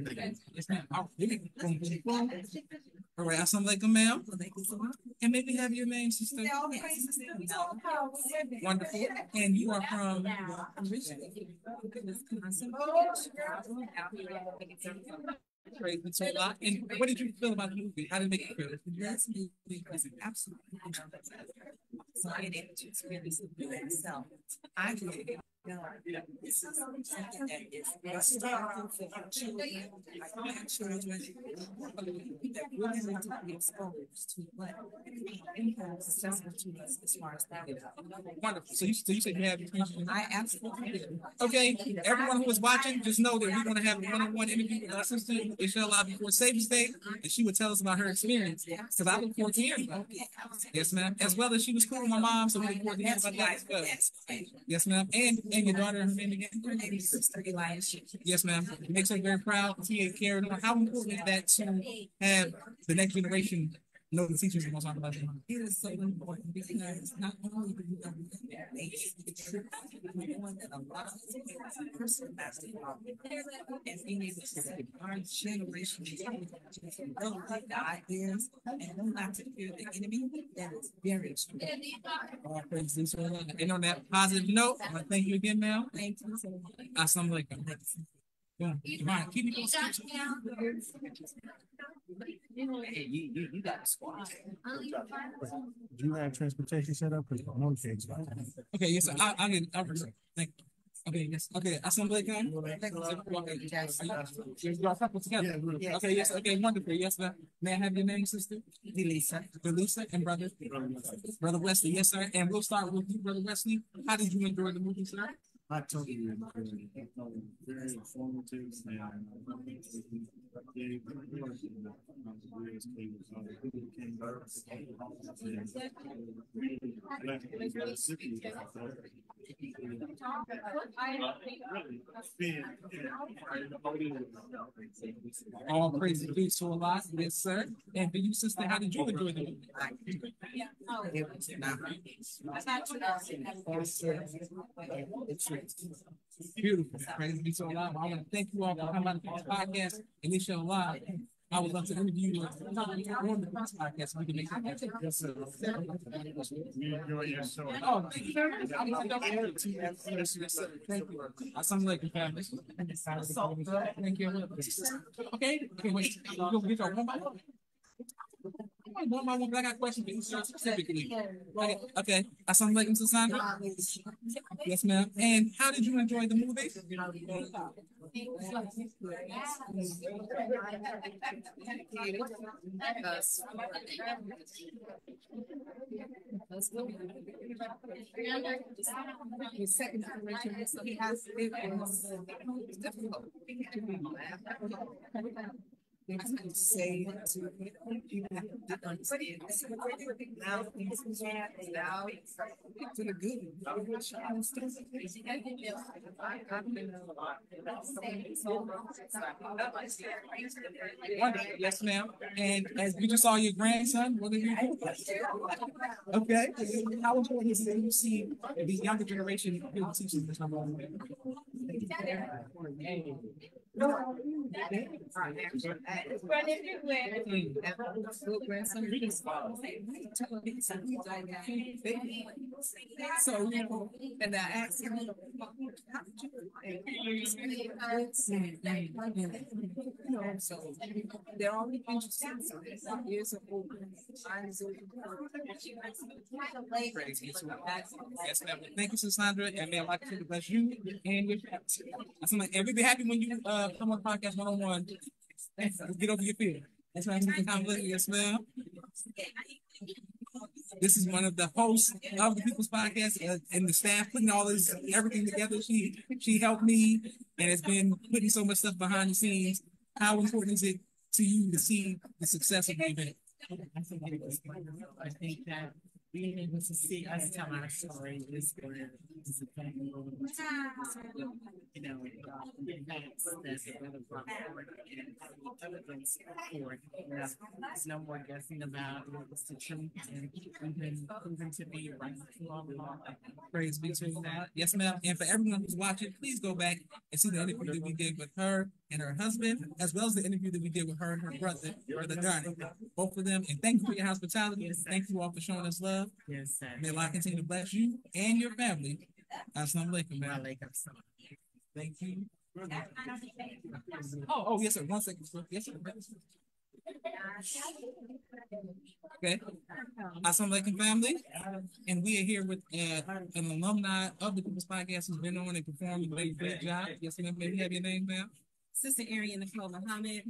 Yes, ma'am. All right, assalamu alaikum, ma'am. And maybe have your name, sister. Wonderful. And you are from Great. So a lot. And what did you feel about the movie? How did it make you feel? This movie was absolutely so I didn't able to experience it for myself. I really this is something that is historical for our children, our children that really need to be exposed to what impacts accessible to us as far as that. Wonderful. So you said you have experience? I absolutely do. Okay, everyone who is watching, just know that we're going to have a one-on-one interview with our sister, inshallah, before Savior's Day, and she would tell us about her experience. Because I look forward to hearing about it. Yes, ma'am. As well as she was cool with my mom, so we look forward to hearing about that as well. Yes, ma'am. And your daughter, her name again? Her name is Sister Illia Rashad. Yes, ma'am. It makes her very proud. She care. How important is that to have the next generation know the teachers are going to talk about them? It is so important because not only do you understand that one that a lot of person basketball and being able to say our generation is don't like the ideas and don't like to fear the enemy, that is very true. And on that positive note, I want to thank you again, ma'am. Thank you so much. Assalamu alaikum. Right. Keep it Hey, you got a squad. Do you have transportation set up? Because I'm okay, yes, sir. I'll get it. Thank you. Okay, yes. Okay, assalamu alaikum. Okay, yes. Okay, wonderful. Yes, sir. May I have your name, sister? Delisa and brother? Brother Wesley. Yes, sir. And we'll start with you, Brother Wesley. How did you enjoy the movie, sir? I totally agree. Very informative and all praise be to Allah. Yes, sir. And for you, sister, how did you enjoy the movie? Beautiful. Praise be to Allah. I want to thank you all for coming on the podcast. And inshallah, I would love to interview you on the podcast so we can make that happen. Yes, sir. Oh, thank you very much. Yes, sir. Thank you. Assalamu alaikum, family. Thank you. Okay. Okay, wait. You're going to get your one by one. One by one, but I got questions for you specifically. Okay. Assalamu alaikum, Sandra. Yes, ma'am. And how did you enjoy the movie? The second generation, so he has it was difficult to say to people that understand now now to the good. Wonderful. Yes, ma'am. And as we just saw your grandson, what did you do? Okay. How important is it that you see the younger generation people teaching this number one? So, you know, and I asked him, how did you know, so they're all interested. So ears are open, eyes open. Yes, ma'am. Thank you, Sandra, and may Allah continue to bless you and your family. And we'll be happy when you come on the podcast one-on-one. Get over your fear. That's why I'm looking. Yes, ma'am. This is one of the hosts of the People's Podcast and the staff putting all this everything together. She helped me and has been putting so much stuff behind the scenes. How important is it to you to see the success of the event? I think that being able to see us tell our story is good. You know, events that's really brought forward and evidence for it. There's no more guessing about it. It's the truth, and we've been proven to be right for long. Praise be to God. Yes, ma'am. And for everyone who's watching, please go back and see the interview that we did with her and her husband, as well as the interview that we did with her and her brother Donnie. Both of them. And thank you for your hospitality. Thank you all for showing us love. Yes, sir. May Allah continue to bless you and your family. Assalamu alaikum, man. Thank you. Oh, yes, sir. 1 second, sir. Yes, sir. Okay. Assalamu alaikum, family. And we are here with an alumni of the People's Podcast who's been on and performed a great job. Yes, ma'am. May we have your name, ma'am? Sister Arian Nicole Muhammad.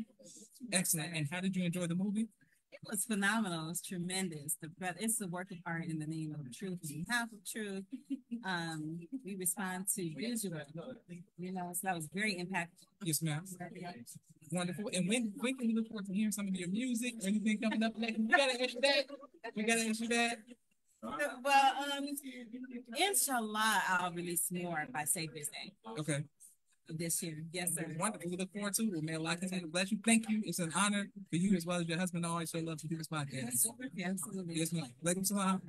Excellent. And how did you enjoy the movie? It was phenomenal. It was tremendous. It's a work of art in the name of truth and half of truth. We respond to visual, you know, so that was very impactful. Yes, ma'am. Wonderful. And when can we look forward to hearing some of your music or anything coming up next? We gotta answer that. Well, inshallah, I'll release more by Savior's Day. Okay. This year. Yes, sir. Wonderful. We look forward to it. May Allah continue to bless you. Thank you. It's an honor for you as well as your husband to always show love to People's Podcast. Yeah, absolutely. Yes, ma'am. Alaikum salam.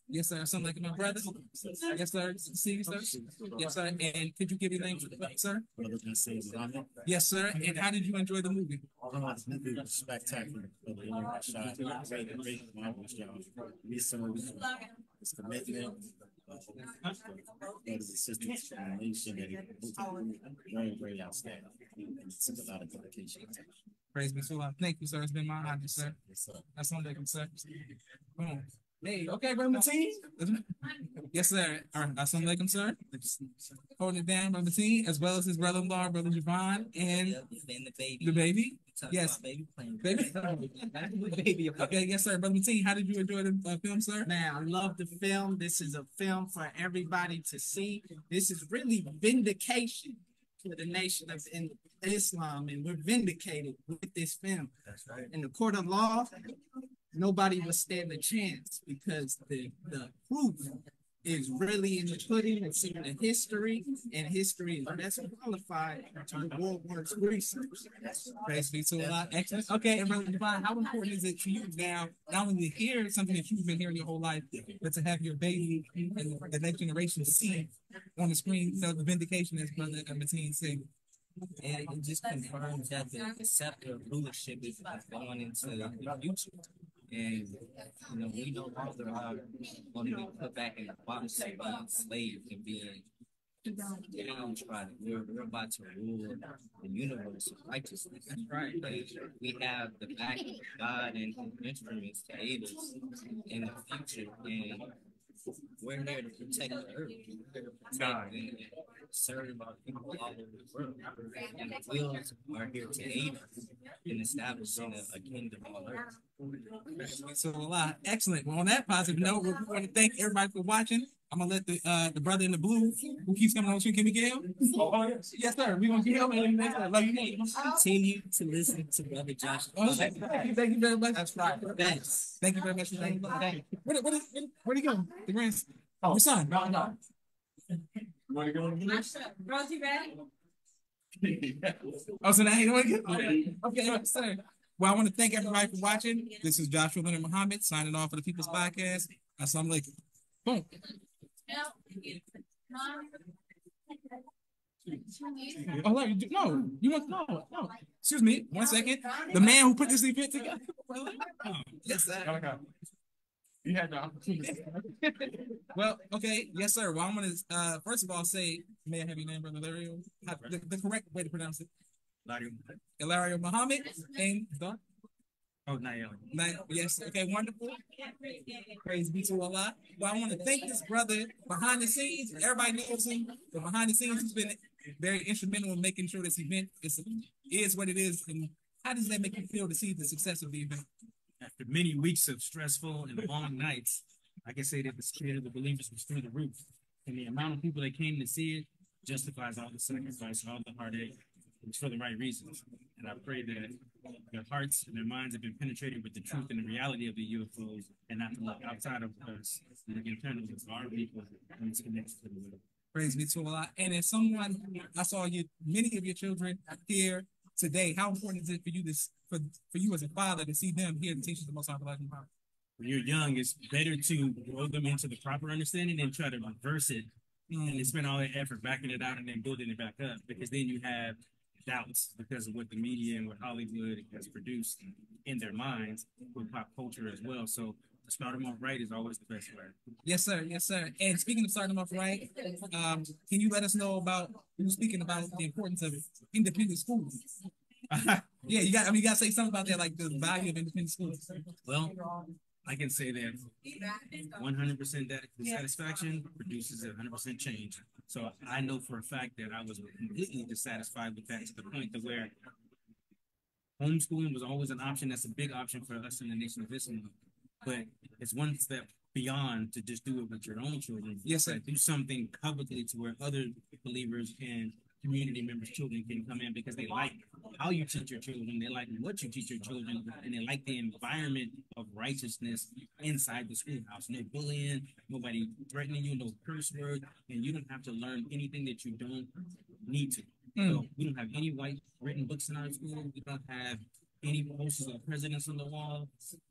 Yes, sir. Something like my brother. Yes, sir. See you, sir. Yes, sir. And could you give your name, sir? Yes, sir. And how did you enjoy the movie? The movie was spectacular. Brother Illia Rashad, great, marvelous job. Research, his commitment, brothers and sisters from the nation, very, very outstanding. It took a lot of dedication. Praise be to Allah. Thank you, sir. It's been my honor, sir. Yes, sir. That's something, sir. Boom. Hey, okay, Brother Mateen. Yes, sir. All right, assalamu alaikum, sir. Holding it down, Brother Mateen, as well as his brother-in-law, Brother Javon, and the baby. Yes, baby. Baby. Okay, yes, sir. Brother Mateen, how did you enjoy the film, sir? Man, I love the film. This is a film for everybody to see. This is really vindication for the nation of Islam, and we're vindicated with this film. That's right. In the court of law, nobody will stand a chance because the proof is really in the pudding. It's in the history, and history is best qualified to the world works research. Praise be to Allah. Excellent. Okay, and Brother Javon, how important is it to you now, not only to hear something that you've been hearing your whole life, but to have your baby and the next generation see on the screen, you know, the vindication, as Brother Mateen said? And it just confirms that the scepter of rulership is going into the future. And, you know, we no longer are going to be put back in the box of being enslaved and being downtrodden. We're about to rule the universe of righteousness. That's right. We have the backing of God and his instruments to aid us in the future. And we're here to protect the earth. We're here to protect and serve our people all over the world. And the wheels are here to aid us in establishing a kingdom on earth. So a lot. Excellent. Well, on that positive note, we want to thank everybody for watching. I'm gonna let the brother in the blue who keeps coming on the street. Can we get him? Oh, yes, sir. We're gonna get him and love you. Continue to listen to Brother Josh. Thank you very much. That's right. Thanks. Thank you very much. Thank you. Where'd he go? The grand. Oh, your son. No. You want to go again? Rosie, ready? Oh, so now you want to get? Okay, sir. Well, I want to thank everybody for watching. This is Joshua Leonard Muhammad signing off for the People's Podcast. Assalamu alaikum. Boom. Oh, no, no, you want no. Excuse me, 1 second. The man who put this event together. Yes, sir. Okay. You had the opportunity. Well, okay, yes, sir. Well, I'm gonna first of all say, may I have your name, Brother Ilario? The correct way to pronounce it. Ilario Muhammad and the. Oh, Nail. Yes. Okay. Wonderful. Praise be to Allah. Well, I want to thank this brother behind the scenes. Everybody knows him, but behind the scenes, he's been very instrumental in making sure this event is what it is. And how does that make you feel to see the success of the event? After many weeks of stressful and long nights, I can say that the spirit of the believers was through the roof, and the amount of people that came to see it justifies all the sacrifice, all the heartache. It's for the right reasons. And I pray that their hearts and their minds have been penetrated with the truth and the reality of the UFOs, and not to look outside of us, and look internally to our people and its connection to the world. Praise be to Allah. And as someone, I saw many of your children here today. How important is it for you for you as a father to see them here to teach us the Most High Life and Power? When you're young, it's better to grow them into the proper understanding than try to reverse it and then spend all that effort backing it out and then building it back up, because then you have doubts because of what the media and what Hollywood has produced in their minds with pop culture as well. So to start them off right is always the best way. Yes, sir. Yes, sir. And speaking of starting them off right, can you let us know about you were speaking about the importance of independent schools? Yeah, you got to say something about that, like the value of independent schools. Well, I can say that 100% satisfaction produces 100% change. So I know for a fact that I was completely dissatisfied with that, to the point to where homeschooling was always an option. That's a big option for us in the Nation of Islam. But it's one step beyond to just do it with your own children. Yes, sir. Do something publicly to where other believers and community members' children can come in, because they like how you teach your children, they like what you teach your children, and they like the environment of righteousness inside the schoolhouse. No bullying, nobody threatening you, no curse words, and you don't have to learn anything that you don't need to. So we don't have any white written books in our school. We don't have any posters of presidents on the wall.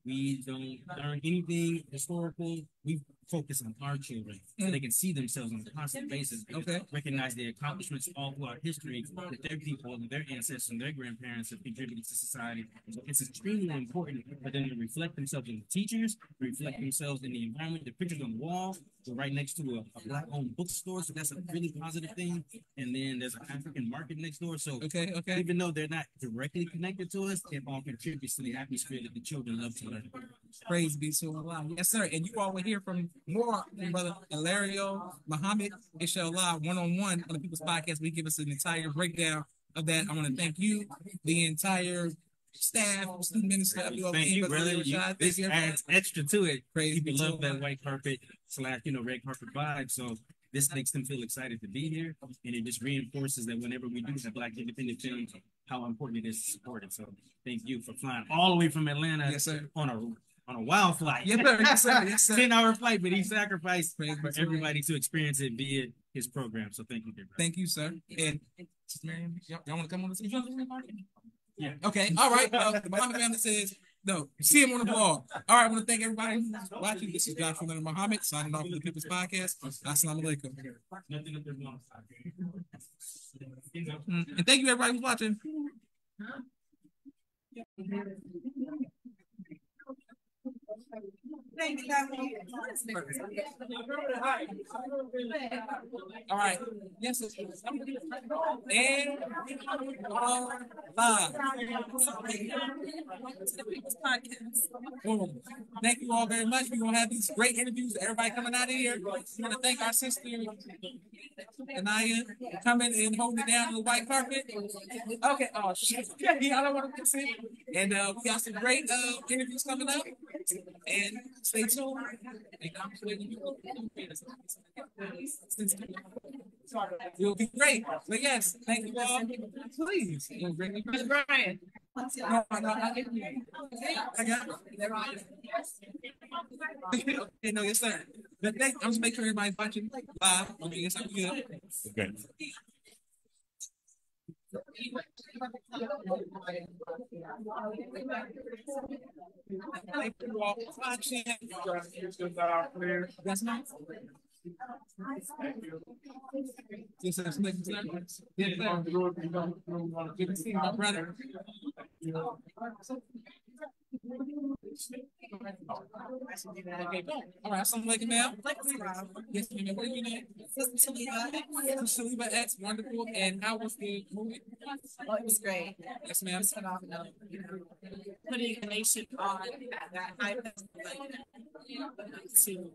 We don't learn anything historical. We focus on our children so they can see themselves on a constant basis. Okay. Recognize the accomplishments all throughout history that their people and their ancestors and their grandparents have contributed to society. So it's extremely important for them to reflect themselves in the teachers, reflect themselves in the environment. The pictures on the wall, we're right next to a black-owned bookstore, so that's a really positive thing. And then there's an African market next door. So even though they're not directly connected to us, it all contributes to the atmosphere that the children love to learn. Praise be to Allah. Yes, sir. And you all will hear from more from Brother Ilario Muhammad, inshallah, one-on-one on the People's Podcast. We give us an entire breakdown of that. I want to thank you, the entire staff, student minister. Thank you, brother. This adds extra to it. Praise People love that white carpet / red carpet vibe. So this makes them feel excited to be here, and it just reinforces that whenever we do have Black independent films, how important it is to support it. So thank you for flying all the way from Atlanta, yes, sir, on a wild flight. Yes, sir. Yes, sir. Yes, sir. 10-hour flight, but he sacrificed for everybody to experience it via his program. So thank you, dear brother. Thank you, sir. And Sister Miriam, y'all want to come on the stage? Yeah. Okay. All right. The Muhammad family says no. See him on the blog. All right. I want to thank everybody who's watching. This is Joshua Leonard Muhammad signing off for the People's Podcast. Assalamu alaikum. And thank you, everybody who's watching. All right. Yes. And live. Thank you all very much. We're gonna have these great interviews. Everybody coming out of here. We want to thank our sister Anaya for coming and holding it down on the white carpet. Okay. Oh shit. I don't want to miss it. And we got some great interviews coming up. And stay tuned. It'll be great. But yes, thank you all. Please. Mr. Brian. No, I got it. Okay, no, yes, sir. But I'm just making sure everybody's watching live. Okay, yes, I'm good. Okay. Thank you all for watching. That's nice. Yes, sir. Yes, sir. Good to see my brother. Okay, go. All right, assalamualaikum, ma'am. Yes, ma'am. What are your name? Saliba X, wonderful. And how was the movie? Oh, it was great. Yes, ma'am. It was phenomenal. Putting the nation on that high pedestal to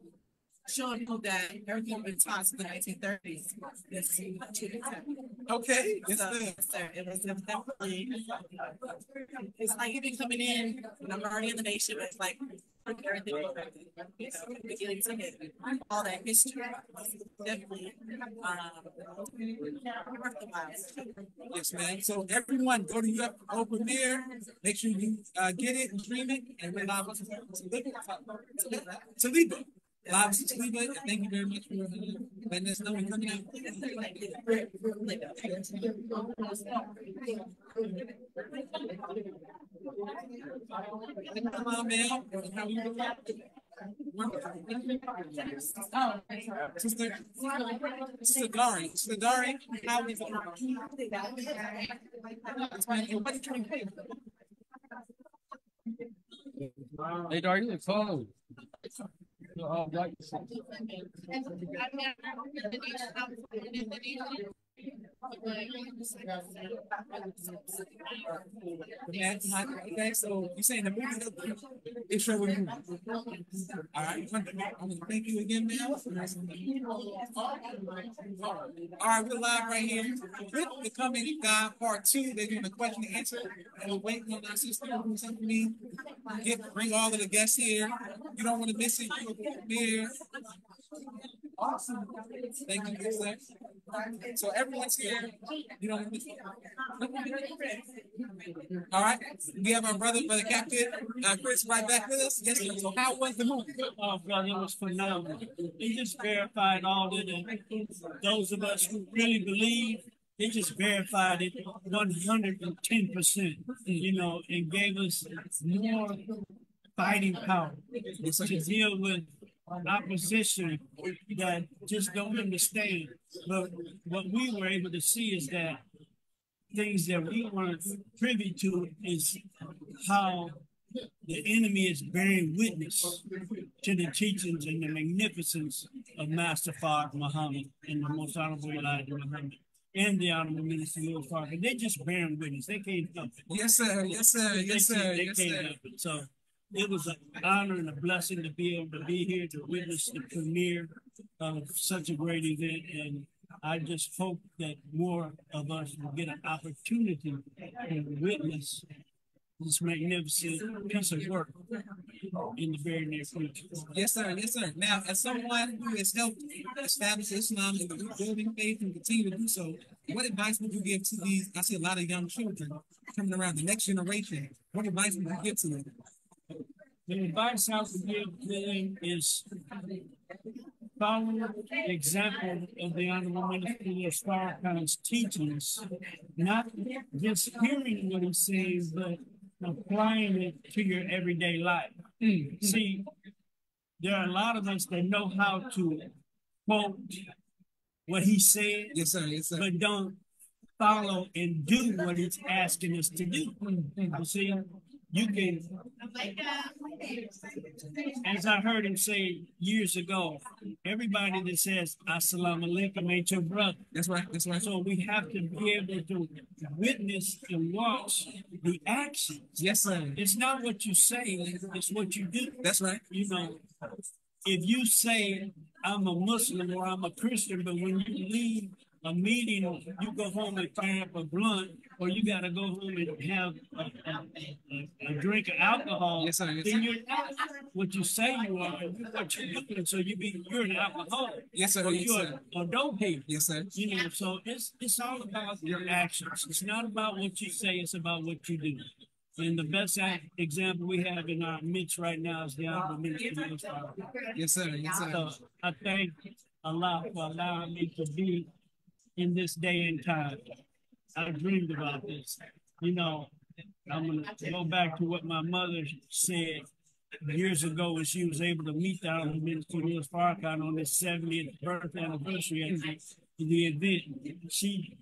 show people that everything been taught since the 1930s. Okay. Yes, So, ma'am. yes, sir. It was definitely, it's like even coming in, and I'm already in the nation, but it's like everything over, beginning to hit all that history. Definitely worth the while. Yes, man. So everyone, go to UFO premiere. Make sure you get it and stream it. And we're live with Taliba. Live with Taliba. And thank you very much for letting us know we're coming out. Come on, man. How are you doing? Oh, Sister Dari. Sister Dari, how is it? Hey, Dari, you look cold. Okay, so you saying the movie is show with you. All right, I'm gonna thank you again, man. All right, we're live right here. The Coming God Part 2. They're doing a question and answer, and we're waiting on our sister who's helping me bring all of the guests here. You don't want to miss it. You'll be here. Awesome. Thank you, sir. So everyone's here. You don't miss it. All right. We have our brother Captain Chris right back with us. Yes, sir. So how was the movie? Oh, brother, it was phenomenal. They just verified all of it. Those of us who really believe, they just verified it 110%, you know, and gave us more fighting power to deal with opposition that just don't understand. But what we were able to see is that things that we weren't privy to is how the enemy is bearing witness to the teachings and the magnificence of Master Farad Muhammad and the Most Honorable Elijah Muhammad and the Honorable Minister Louis Farrakhan. They just bearing witness. They can't help it. Yes, sir. Yes, sir. Yes, sir. They Yes, can't sir. help it. So it was an honor and a blessing to be able to be here to witness the premiere of such a great event. And I just hope that more of us will get an opportunity to witness this magnificent piece of work in the very near future. Yes, sir. Yes, sir. Now, as someone who has helped establish Islam in the rebuilding faith and continue to do so, what advice would you give to these? I see a lot of young children coming around, the next generation. What advice would you give to them? The advice I would give them is follow the example of the Honorable Minister Louis Farrakhan's teachings, not just hearing what he's saying, but applying it to your everyday life. See, there are a lot of us that know how to quote what he said, yes, sir. Yes, sir. but don't follow and do what he's asking us to do. You see, you can, as I heard him say years ago, everybody that says Assalamu alaikum ain't your brother. That's right. That's right. So we have to be able to witness and watch the actions. Yes, sir. It's not what you say, it's what you do. That's right. You know, if you say I'm a Muslim or I'm a Christian, but when you leave a meeting, you go home and fire up a blunt, or you got to go home and have a drink of alcohol, yes, sir. Yes, then you're not what you say you are, and you're what you're doing. So you're an alcoholic. Yes, sir. Or Yes, you're sir. a dope hater. Yes, sir. You know, so it's all about your actions. It's not about what you say, it's about what you do. And the best example we have in our midst right now is the Honorable Minister Louis Farrakhan. Yes, sir. Yes, sir. So I thank Allah for allowing me to be in this day and time. I dreamed about this. You know, I'm going to go back to what my mother said years ago when she was able to meet down in Minister Lewis Farrakhan on his 70th birthday anniversary at the event. She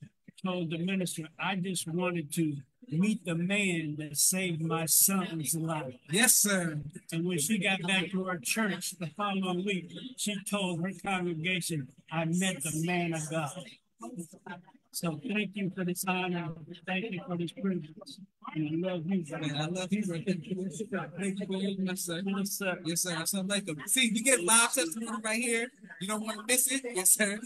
told the minister, I just wanted to meet the man that saved my son's life. Yes, sir. And when she got back to her church the following week, she told her congregation, I met the man of God. So thank you for this honor. Thank you for this privilege. And I love you, man. I love you, brother. Thank you for your yes, sir. Yes, sir. Yes, sir. Assalamu alaikum. See, you get live testimony right here. You don't want to miss it. Yes, sir.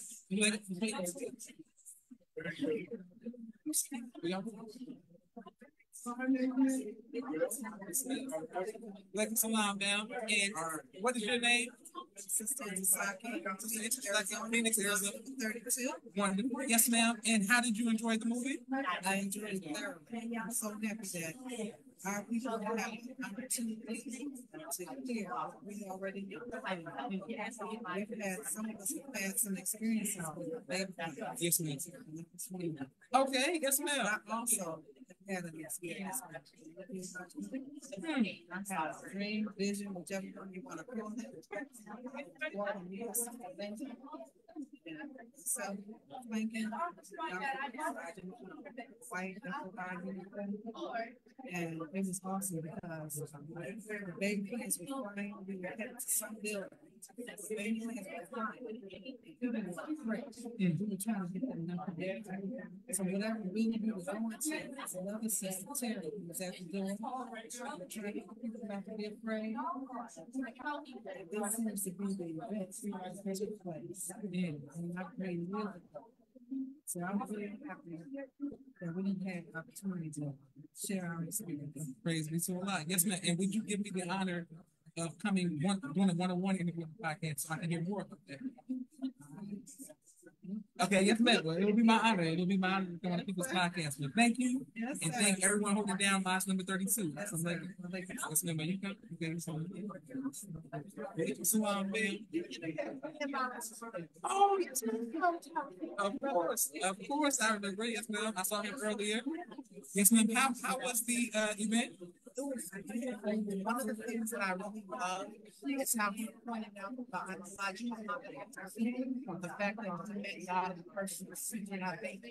Like salam, ma'am. And what is your name? Sister Saki. Phoenix, Arizona. 32. Wonderful. Yes, ma'am. And how did you enjoy the movie? I enjoyed it thoroughly. I'm so happy that our people have an opportunity to hear. We already know. We've had some of us have had some experiences with baby. Yes, ma'am. Okay, yes, ma'am. I also had an experience with I had a dream, vision, whichever one you want to call it. So, thinking, white, and it was awesome because the baby kids were crying. We were headed to some building. The baby kids were crying. We were trying to get them number there. So whatever we were going to, another sister Terry who was at the door, trying to get people not to be afraid. This seems to be the event that took place. And I prayed with it. So I'm very happy that we had the opportunity to share our experience. Praise be to Allah. Yes, ma'am. And would you give me the honor of doing a one-on-one interview on the podcast so I can hear more about that? Okay, yes, ma'am. Well, it'll be my honor. It'll be my honor to come on people's podcast. But thank you. Yes, and thank everyone holding down box number 32. Yes, yes, ma'am. You come. Okay, so, ma'am. Oh, yes, ma'am. Of course. I remember. Yes, ma'am. I saw him earlier. Yes, ma'am. How was the event? One of the things that I really love is how you pointed out the fact that you met God in person was secret. I think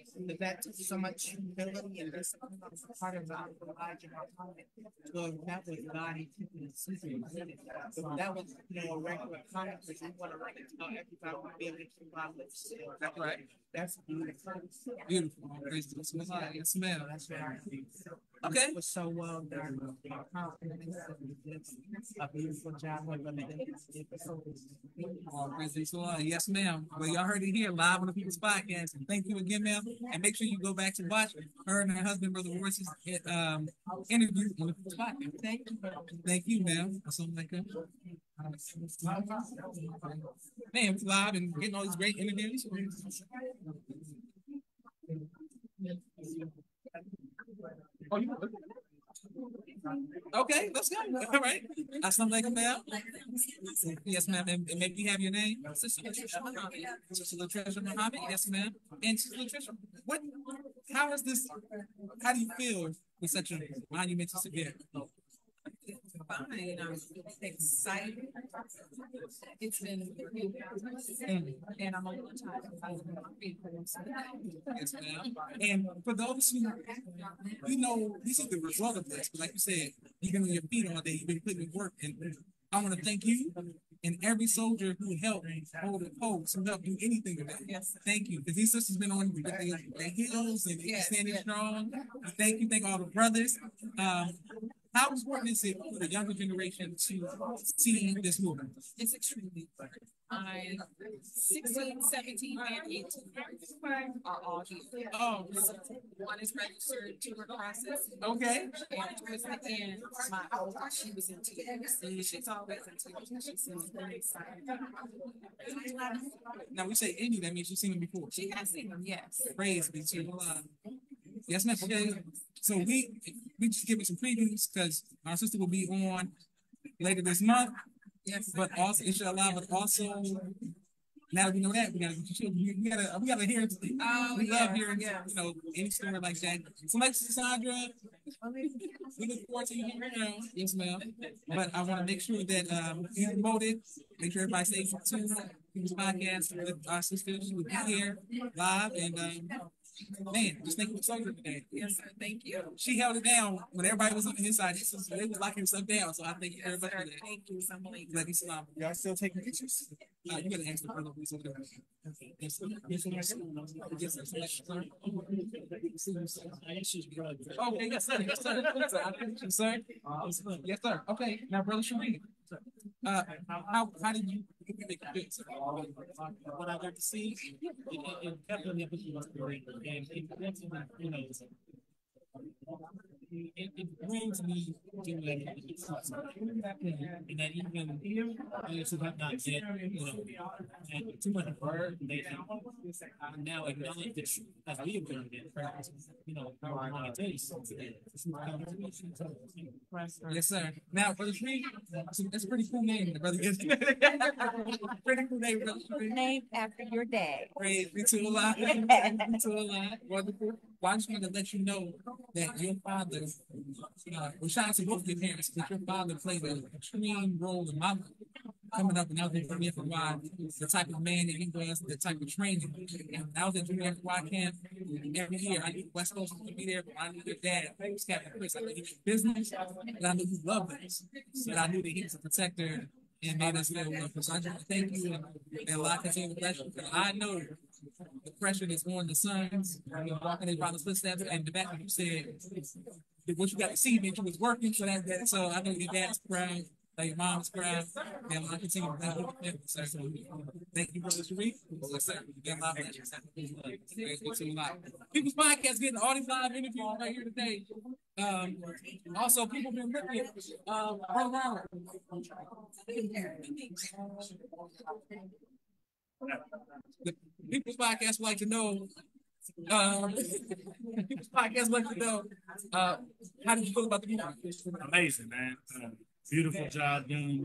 that took so much humility and discipline on the part of Elijah Muhammad to that was God he took in secret. So that was, a regular comment that we want to like tell everybody we're being with God lives. That's right. That's beautiful. Beautiful. Praise the Lord. Yes, ma'am. That's right. Okay. It was so well done. A beautiful job. Yes, ma'am. Well, y'all heard it here live on the People's Podcast. And thank you again, ma'am. And make sure you go back to watch her and her husband, Brother Royce's interview on the People's Podcast. Thank you, ma'am. Assalamualaikum. Man, it's live and getting all these great interviews. Okay, let's go. All right. Assalamualaikum, ma'am. Yes, ma'am. And maybe you have your name? Sister Latricia Muhammad. Sister Latricia Muhammad. Yes, ma'am. And Sister Latricia, how is this? How do you feel with such a monumental event? Fine. I'm excited. It's been and I'm a little tired. Yes, ma'am. And for those who, this is the result of this. But like you said, you've been on your feet all day. You've been putting in work. And I want to thank you and every soldier who helped hold the post, who helped do anything today. Yes. Thank you. Because these sisters been on the hills and standing strong. Thank you. Thank all the brothers. How important is it for the younger generation to see this movement? It's extremely important. 16, 17, and 18 are all here. Oh, one is registered to her process. Okay. And towards the end, my older, she was in tears. She's always in tears. She seems very excited. Now, we say any, that means you've seen them before. She has seen them, yes. Praise be to Allah. Yes, ma'am. Okay. So we just give you some previews because our sister will be on later this month. Yes. But also, inshallah, but also, now that we know that, we gotta hear. We love hearing, any story like that. So, like Sandra, We look forward to you here around. Yes, ma'am. But I want to make sure that you promoted, make sure everybody stays tuned to this podcast with our sisters who will be here live. And man, just thank you for talking today. Yes, sir. Thank you. She held it down when everybody was on his side. They was locking stuff down. So I thank you very much for that. Thank you so much. Y'all still taking pictures? You gotta ask the brother who's over there. Yes, sir. Yes, sir. Yes, sir. Yes, sir. Okay, yes, sir. Yes, sir. Yes, sir. Yes, sir. Okay, now, brother Sharif, how did you make it good, sir? What I got to see, it definitely was great, and it definitely, you know, it brings me to like and that even those who have not yet, you know, had too much word, they now acknowledge the truth as we have done it. You know, how it is. Yes, sir. Now, Brother Shree, that's a pretty cool name, brother. Pretty cool name, brother Shree. Named after your dad. Praise be to Allah. Be to Allah. Wonderful. Well, I just wanted to let you know that your father, well, shout out to both of your parents, because your father played an extreme role in my life. Coming up, and I was at Junior FY, the type of man that he was, the type of training. And I was at Junior FY camp every year. I knew West Coast was going to be there, but I knew your dad was Captain Chris. I knew he was business, and I knew he loved us. But I knew that he was a protector and made us feel welcome. So I just want to thank you and Allah continue to bless you. I know the pressure that's on the sons, walking in father's footsteps, and the back when you said what you got to see that you was working for that. So I know your dad's proud, your mom's proud, and I continue to bless you. So thank you, Brother Sharif. Yes, sir. People's Podcast getting all these live interviews right here today. Also, people been looking around. The People's Podcast would like to know. People's Podcast would like to know. How did you feel about the movie? Amazing, man. Beautiful job done.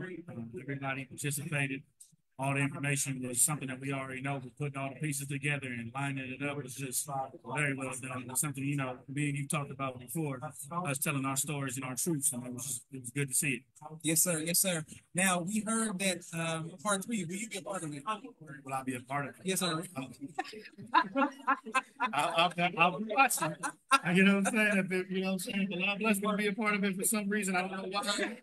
Everybody participated. All the information was something that we already know. But putting all the pieces together and lining it up was just very well done. It's something, you know, me and you talked about before, us telling our stories and our truths, and it was good to see it. Yes, sir. Yes, sir. Now, we heard that part 3, will you be a part of it? Will I be a part of it? Yes, sir. I'll be watching. You know what I'm saying? If, you know what I'm saying? The Lord bless me to be a part of it for some reason. I don't know why.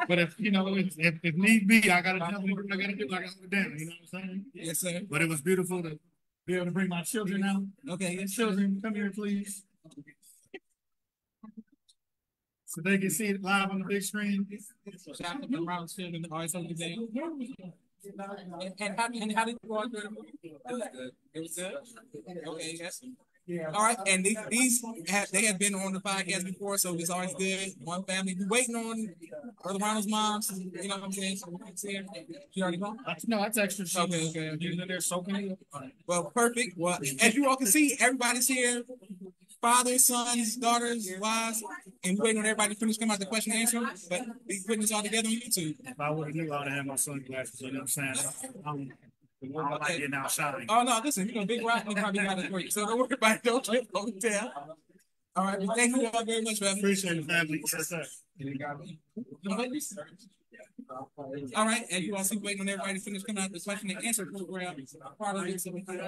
But if you know, if need be, I gotta do what I gotta do. I gotta hold it down. You know what I'm saying? Yes, sir. But it was beautiful to be able to bring my children out. Okay, yes, children, come here, please, so they can see it live on the big screen. Shout out to the Ronald children. Always on the day. And how did you go out there? It was good. It was good. Okay, yes. Yeah. All right, and they have been on the podcast before, so it's always good. One family. We're waiting on Brother Ronald's mom. You know what I'm saying? She already gone? No, that's extra. Okay. They're soaking. Well, perfect. Well, as you all can see, everybody's here. Fathers, sons, daughters, wives, and we're waiting on everybody to finish coming out the question and answer. But we putting this all together on YouTube. If I would have knew, I would have had my sunglasses. You know what I'm saying? Okay. Now shining. Oh no, listen, Big Rock probably got it for you. So don't worry about it. Don't tell. All right, well, thank you all very much, family. Appreciate it, family. Yes, sir. All right, and you all see waiting on everybody to finish coming out the question and answer program. Part of it, so we can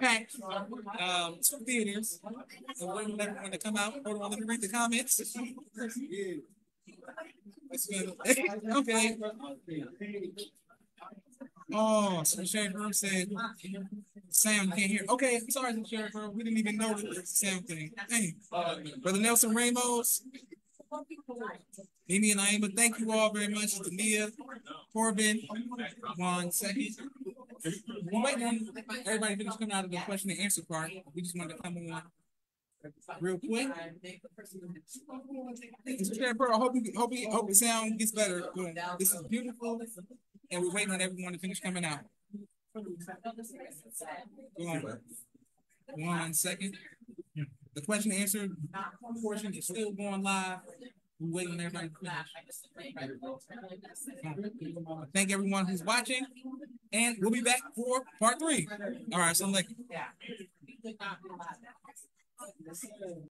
packed 2 theaters. So waiting on everyone to come out. Hold on, let me read the comments. Okay. Oh, so Sheriff Room said Sam can't hear. Okay, I'm sorry, Sheriff Room. We didn't even know it was the Sam thing. Hey, Brother Nelson Ramos, Mimi and Naima, thank you all very much. Tania, Corbin, 1 second. We're waiting on everybody to finish coming out of the question and answer part. We just wanted to come on real quick. Sheriff Pearl, I hope the sound gets better. This is beautiful, and we're waiting on everyone to finish coming out. Go on. 1 second. The question and answer portion is still going live. We're waiting on everybody to finish. Thank everyone who's watching, and we'll be back for part 3. All right, so could not provide that.